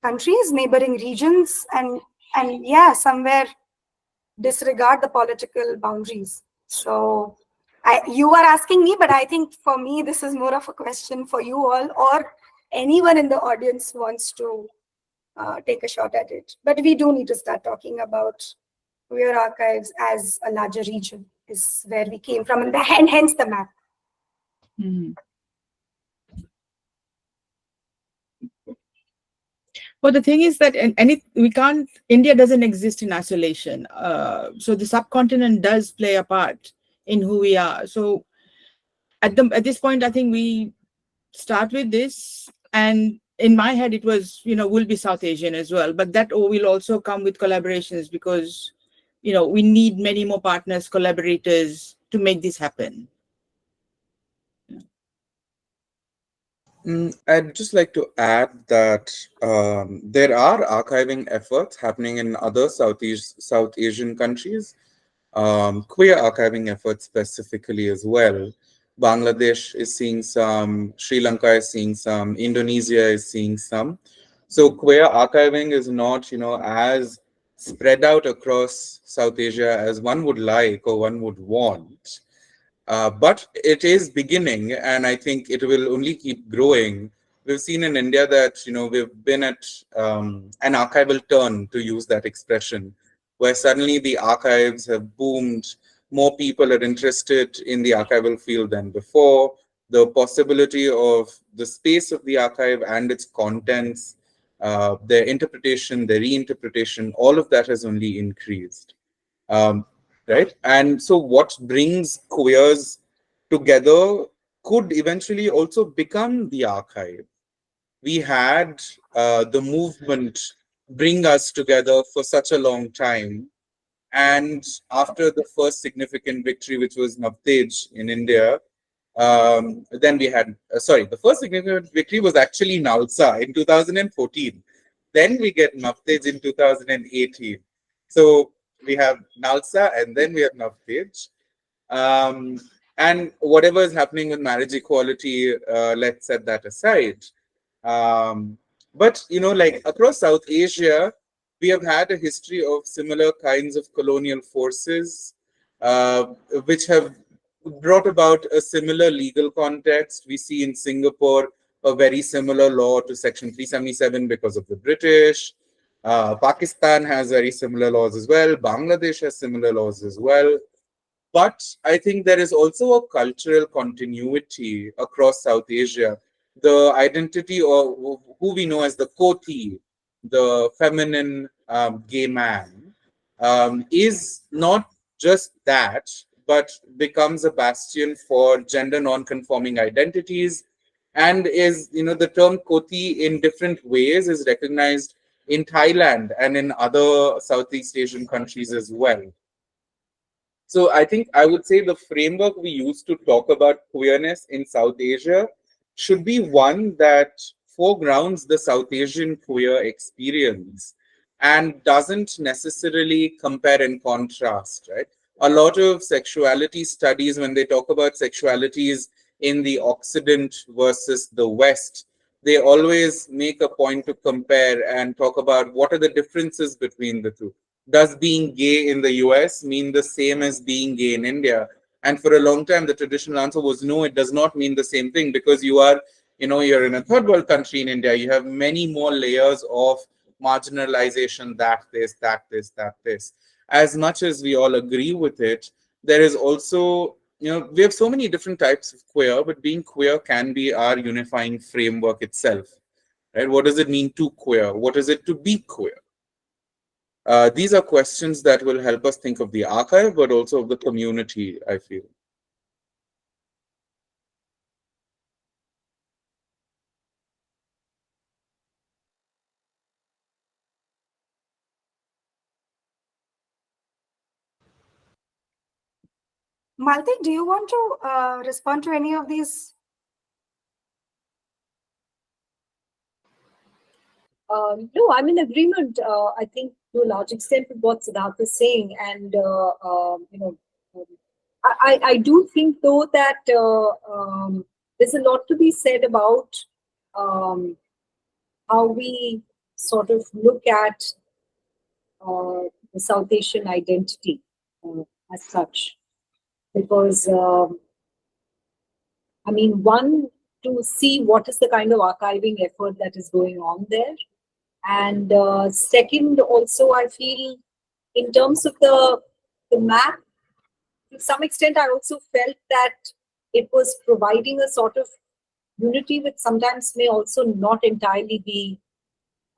countries, neighboring regions, and yeah, somewhere disregard the political boundaries. So you are asking me, but I think for me, this is more of a question for you all, or anyone in the audience who wants to take a shot at it. But we do need to start talking about queer archives as a larger region, is where we came from, and hence the map. Mm-hmm. Well, the thing is that India doesn't exist in isolation. So the subcontinent does play a part in who we are. So at this point, I think we start with this. And in my head, it was, we'll be South Asian as well. But that will also come with collaborations, because, we need many more partners, collaborators to make this happen. I'd just like to add that there are archiving efforts happening in other South Asian countries, queer archiving efforts specifically as well. Bangladesh is seeing some, Sri Lanka is seeing some, Indonesia is seeing some. So queer archiving is not, as spread out across South Asia as one would like or one would want. But it is beginning, and I think it will only keep growing. We've seen in India that, we've been at an archival turn, to use that expression, where suddenly the archives have boomed. More people are interested in the archival field than before. The possibility of the space of the archive and its contents, their interpretation, their reinterpretation, all of that has only increased. Right? And so what brings queers together could eventually also become the archive. We had the movement bring us together for such a long time. And after the first significant victory, which was Navtej in India, then we had, the first significant victory was actually Nalsa in 2014. Then we get Navtej in 2018. So we have Nalsa and then we have Navtej. And whatever is happening with marriage equality, let's set that aside. But, like across South Asia, we have had a history of similar kinds of colonial forces, uh, which have brought about a similar legal context. We see in Singapore a very similar law to Section 377 because of the British. Pakistan has very similar laws as well. Bangladesh has similar laws as well. But I think there is also a cultural continuity across South Asia. The identity of who we know as the Koti, the feminine gay man, is not just that, but becomes a bastion for gender non-conforming identities, and is, the term Koti in different ways is recognized in Thailand and in other Southeast Asian countries as well. So I think I would say the framework we use to talk about queerness in South Asia should be one that foregrounds the South Asian queer experience and doesn't necessarily compare and contrast, right? A lot of sexuality studies, when they talk about sexualities in the Occident versus the West, they always make a point to compare and talk about what are the differences between the two. Does being gay in the US mean the same as being gay in India? And for a long time, the traditional answer was no, it does not mean the same thing, because you're in a third world country in India. You have many more layers of marginalization, that this. As much as we all agree with it, there is also, we have so many different types of queer, but being queer can be our unifying framework itself, right? What does it mean to queer? What is it to be queer? These are questions that will help us think of the archive, but also of the community, I feel. Malti, do you want to respond to any of these? No, I'm in agreement. I think to a large extent with what Siddharth is saying, and I do think though that there's a lot to be said about how we sort of look at the South Asian identity as such, because I mean, one, to see what is the kind of archiving effort that is going on there. And second, also, I feel in terms of the map, to some extent, I also felt that it was providing a sort of unity which sometimes may also not entirely be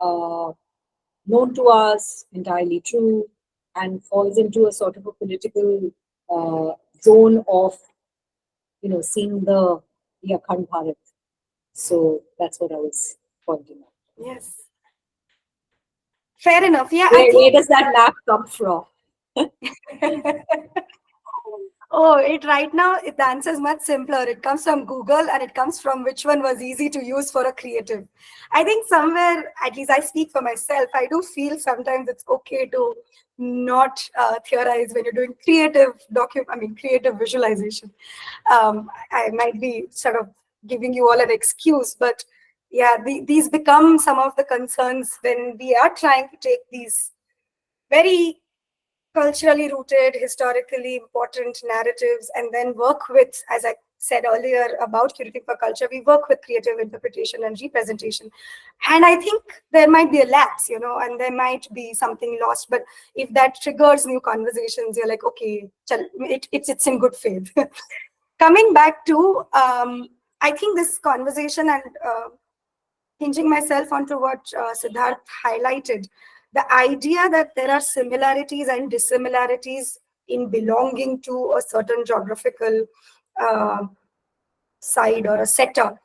known to us, entirely true, and falls into a sort of a political zone of, seeing the Akhand Bharat. So that's what I was pointing out. Yes. Fair enough. Yeah. Where does that map come from? Oh, right now, the answer is much simpler. It comes from Google, and it comes from which one was easy to use for a creative. I think somewhere, at least I speak for myself, I do feel sometimes it's okay to not theorize when you're doing creative visualization. I might be sort of giving you all an excuse, but yeah, these become some of the concerns when we are trying to take these very culturally rooted, historically important narratives, and then work with, as I said earlier about curating for culture, we work with creative interpretation and representation. And I think there might be a lapse, and there might be something lost. But if that triggers new conversations, you're like, okay, it's in good faith. Coming back to, I think this conversation and hinging myself onto what Siddharth highlighted, the idea that there are similarities and dissimilarities in belonging to a certain geographical side or a setup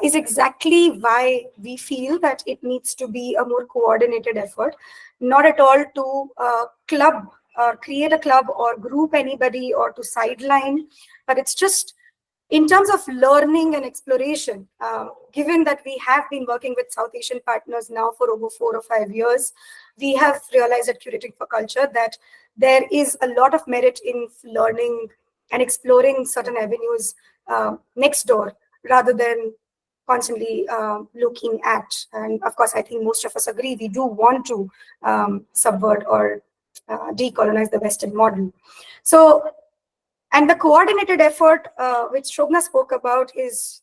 is exactly why we feel that it needs to be a more coordinated effort, not at all to club or create a club or group anybody or to sideline, but it's just in terms of learning and exploration, given that we have been working with South Asian partners now for over 4 or 5 years, we have realized at Curating for Culture that there is a lot of merit in learning and exploring certain avenues next door, rather than constantly looking at. And of course, I think most of us agree we do want to subvert or decolonize the Western model. So, and the coordinated effort which Shobna spoke about is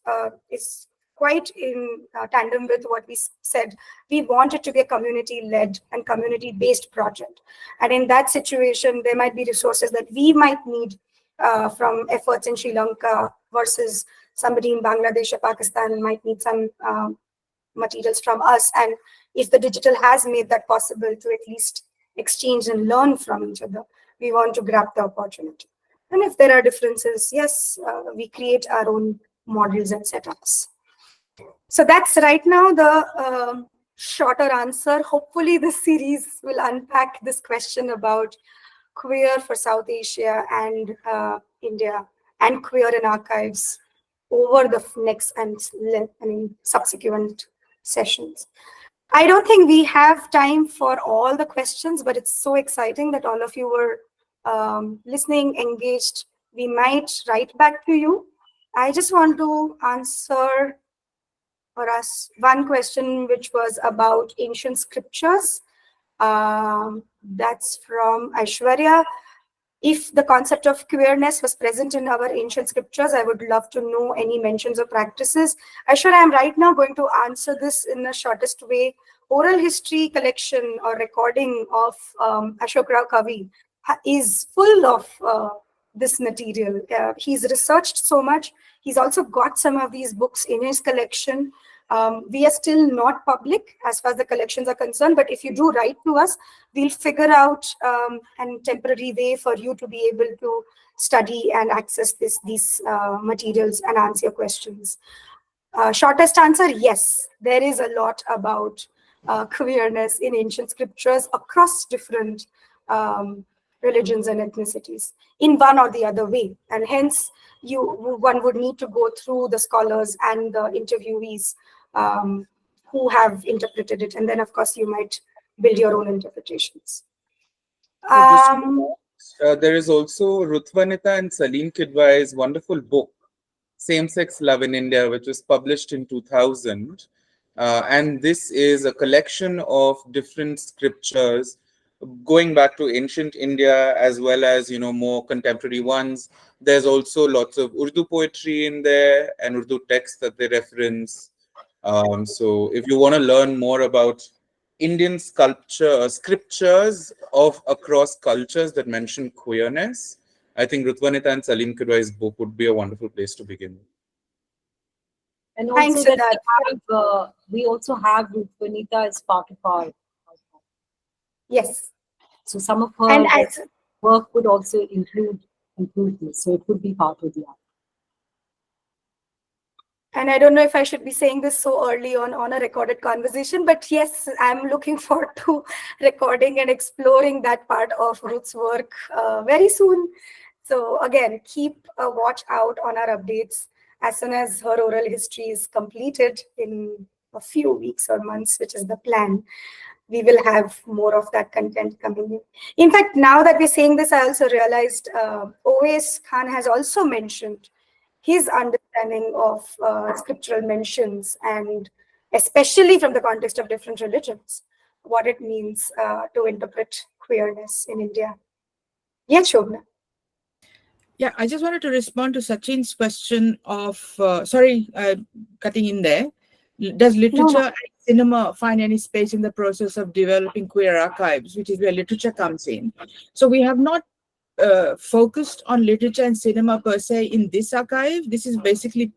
quite in tandem with what we said. We want it to be a community-led and community-based project. And in that situation, there might be resources that we might need from efforts in Sri Lanka versus somebody in Bangladesh or Pakistan might need some materials from us. And if the digital has made that possible to at least exchange and learn from each other, we want to grab the opportunity. And if there are differences, yes, we create our own models and setups. So that's right now the shorter answer. Hopefully this series will unpack this question about queer for South Asia and India and queer in archives over the next and subsequent sessions. I don't think we have time for all the questions, but it's so exciting that all of you were listening, engaged. We might write back to you. I just want to answer for us one question, which was about ancient scriptures. That's from Aishwarya. If the concept of queerness was present in our ancient scriptures, I would love to know any mentions or practices. Aishwarya, I'm right now going to answer this in the shortest way. Oral history collection or recording of Ashok Rao Kavi is full of this material. He's researched so much. He's also got some of these books in his collection. We are still not public as far as the collections are concerned, but if you do write to us, we'll figure out a temporary way for you to be able to study and access these materials and answer your questions. Shortest answer, yes, there is a lot about queerness in ancient scriptures across different religions and ethnicities in one or the other way. And hence, one would need to go through the scholars and the interviewees who have interpreted it. And then, of course, you might build your own interpretations. There is also Rutvanita and Salim Kidwai's wonderful book, Same-Sex Love in India, which was published in 2000. And this is a collection of different scriptures going back to ancient India as well as, more contemporary ones. There's also lots of Urdu poetry in there and Urdu texts that they reference. So if you want to learn more about Indian scriptures of across cultures that mention queerness, I think Rutvanita and Salim Kidwai's book would be a wonderful place to begin with. And also that we also have Rutvanita as part of our. Yes. So some of her work would also include this. So it would be part of the art. And I don't know if I should be saying this so early on a recorded conversation, but yes, I'm looking forward to recording and exploring that part of Ruth's work very soon. So again, keep a watch out on our updates. As soon as her oral history is completed in a few weeks or months, which is the plan, we will have more of that content coming in. In fact, now that we're saying this, I also realized Owais Khan has also mentioned his understanding of scriptural mentions, and especially from the context of different religions, what it means to interpret queerness in India. Yes, Shobna. Yeah, I just wanted to respond to Sachin's question of, cutting in there. Does literature and cinema find any space in the process of developing queer archives, which is where literature comes in? So we have not focused on literature and cinema per se in this archive. This is basically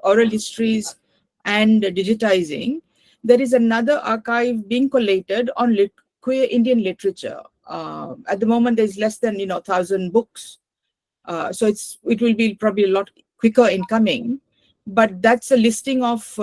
oral histories and digitising. There is another archive being collated on queer Indian literature. At the moment, there's less than 1,000 books. So it will be probably a lot quicker in coming, but that's a listing of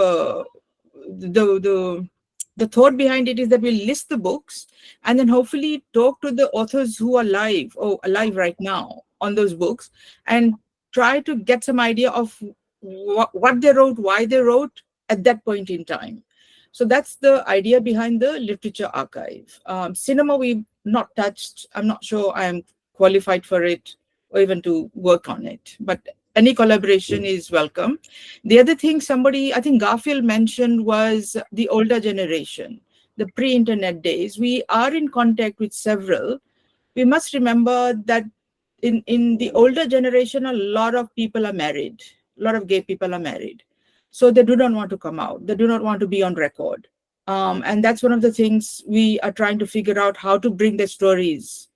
the thought behind it is that we'll list the books and then hopefully talk to the authors who are alive right now on those books and try to get some idea of what they wrote, why they wrote at that point in time. So that's the idea behind the literature archive. Cinema we've not touched. I'm not sure I'm qualified for it or even to work on it. But any collaboration is welcome. The other thing somebody, I think Garfield mentioned, was the older generation, the pre-internet days. We are in contact with several. We must remember that in the older generation, a lot of people are married. A lot of gay people are married. So they do not want to come out. They do not want to be on record. And that's one of the things we are trying to figure out, how to bring their stories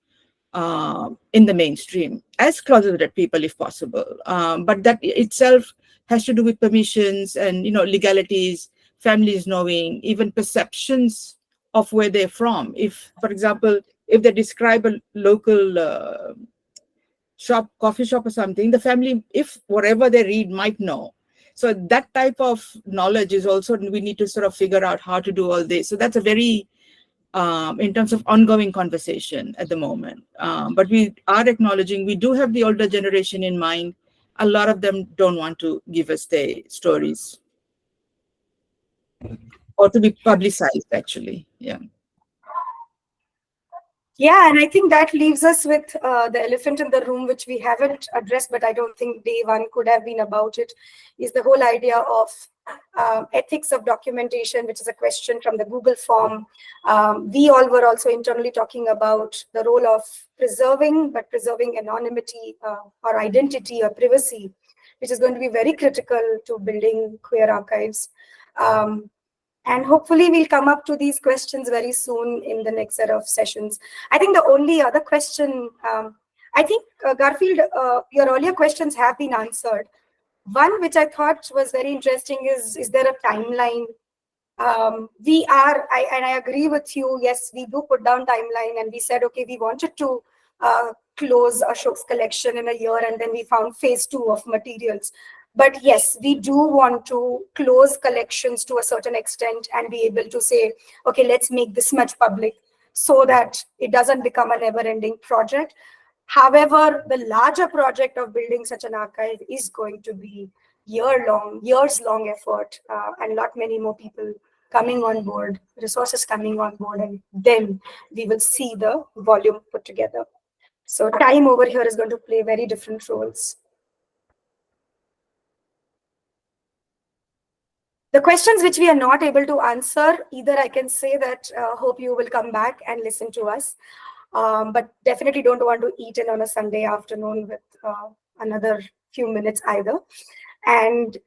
in the mainstream as closeted people if possible. But that itself has to do with permissions and, legalities, families knowing, even perceptions of where they're from. If, for example, if they describe a local coffee shop or something, the family, if whatever they read, might know. So that type of knowledge is also, we need to sort of figure out how to do all this. So that's a very, in terms of ongoing conversation at the moment. But we are acknowledging we do have the older generation in mind. A lot of them don't want to give us their stories or to be publicized, actually. Yeah. Yeah, and I think that leaves us with the elephant in the room, which we haven't addressed, but I don't think day one could have been about it, is the whole idea of ethics of documentation, which is a question from the Google form. We all were also internally talking about the role of preserving anonymity or identity or privacy, which is going to be very critical to building queer archives. And hopefully we'll come up to these questions very soon in the next set of sessions. I think the only other question, I think Garfield, your earlier questions have been answered. One which I thought was very interesting is there a timeline? And I agree with you, yes, we do put down timeline, and we said, okay, we wanted to close Ashok's collection in a year, and then we found phase 2 of materials. But yes, we do want to close collections to a certain extent and be able to say, okay, let's make this much public so that it doesn't become a never-ending project. However, the larger project of building such an archive is going to be years-long effort, and lot many more people coming on board, resources coming on board, and then we will see the volume put together. So time over here is going to play very different roles. The questions which we are not able to answer, either I can say that hope you will come back and listen to us, but definitely don't want to eat in on a Sunday afternoon with another few minutes either. And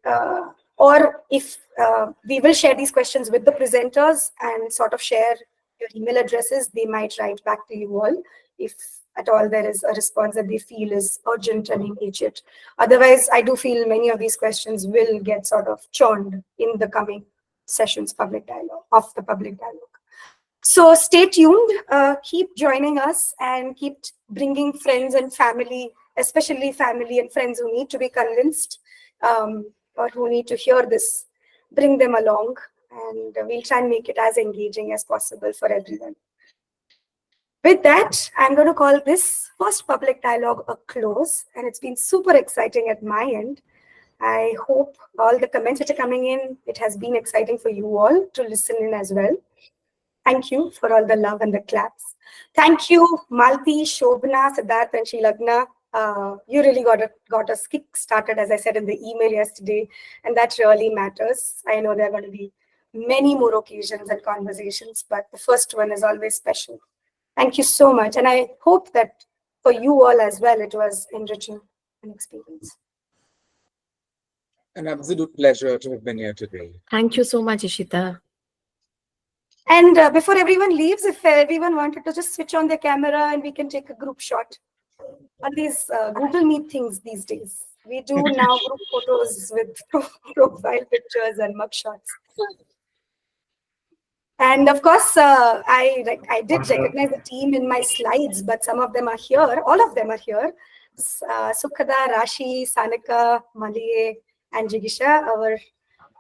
or if we will share these questions with the presenters and sort of share your email addresses, they might write back to you all if at all there is a response that they feel is urgent and immediate. Otherwise, I do feel many of these questions will get sort of churned in the coming sessions, public dialogue. So stay tuned, keep joining us, and keep bringing friends and family, especially family and friends who need to be convinced or who need to hear this. Bring them along, and we'll try and make it as engaging as possible for everyone. With that, I'm going to call this first public dialogue a close, and it's been super exciting at my end. I hope all the comments which are coming in, it has been exciting for you all to listen in as well. Thank you for all the love and the claps. Thank you, Malti, Shobhana, Siddharth, and Shilagna. You really got us kick-started, as I said in the email yesterday, and that really matters. I know there are going to be many more occasions and conversations, but the first one is always special. Thank you so much. And I hope that for you all as well, it was enriching an experience. An absolute pleasure to have been here today. Thank you so much, Ishita. And before everyone leaves, if everyone wanted to just switch on their camera and we can take a group shot on these Google Meet things these days. We do now group photos with profile pictures and mugshots. And of course, I did recognize the team in my slides, but some of them are here. All of them are here. Sukhada, Rashi, Sanika, Maliye, and Jigisha, our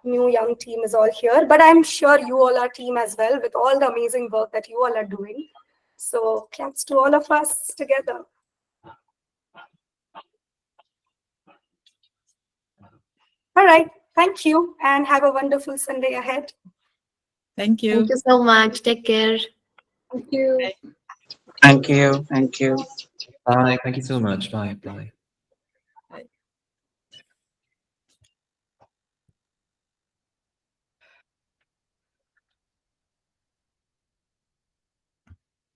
new young team is all here. But I'm sure you all are team as well with all the amazing work that you all are doing. So claps to all of us together. All right. Thank you, and have a wonderful Sunday ahead. Thank you. Thank you so much. Take care. Thank you. Thank you. Thank you. Bye. Thank you so much. Bye. Bye.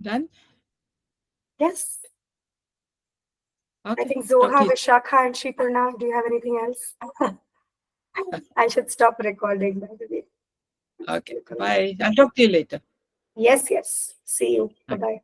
Done? Yes. Okay. I think talk to Zoha, you. Vishakha, and Shripurna, do you have anything else? I should stop recording, by the way. Okay. Bye. I'll talk to you later. Yes, yes. See you. Okay. Bye-bye.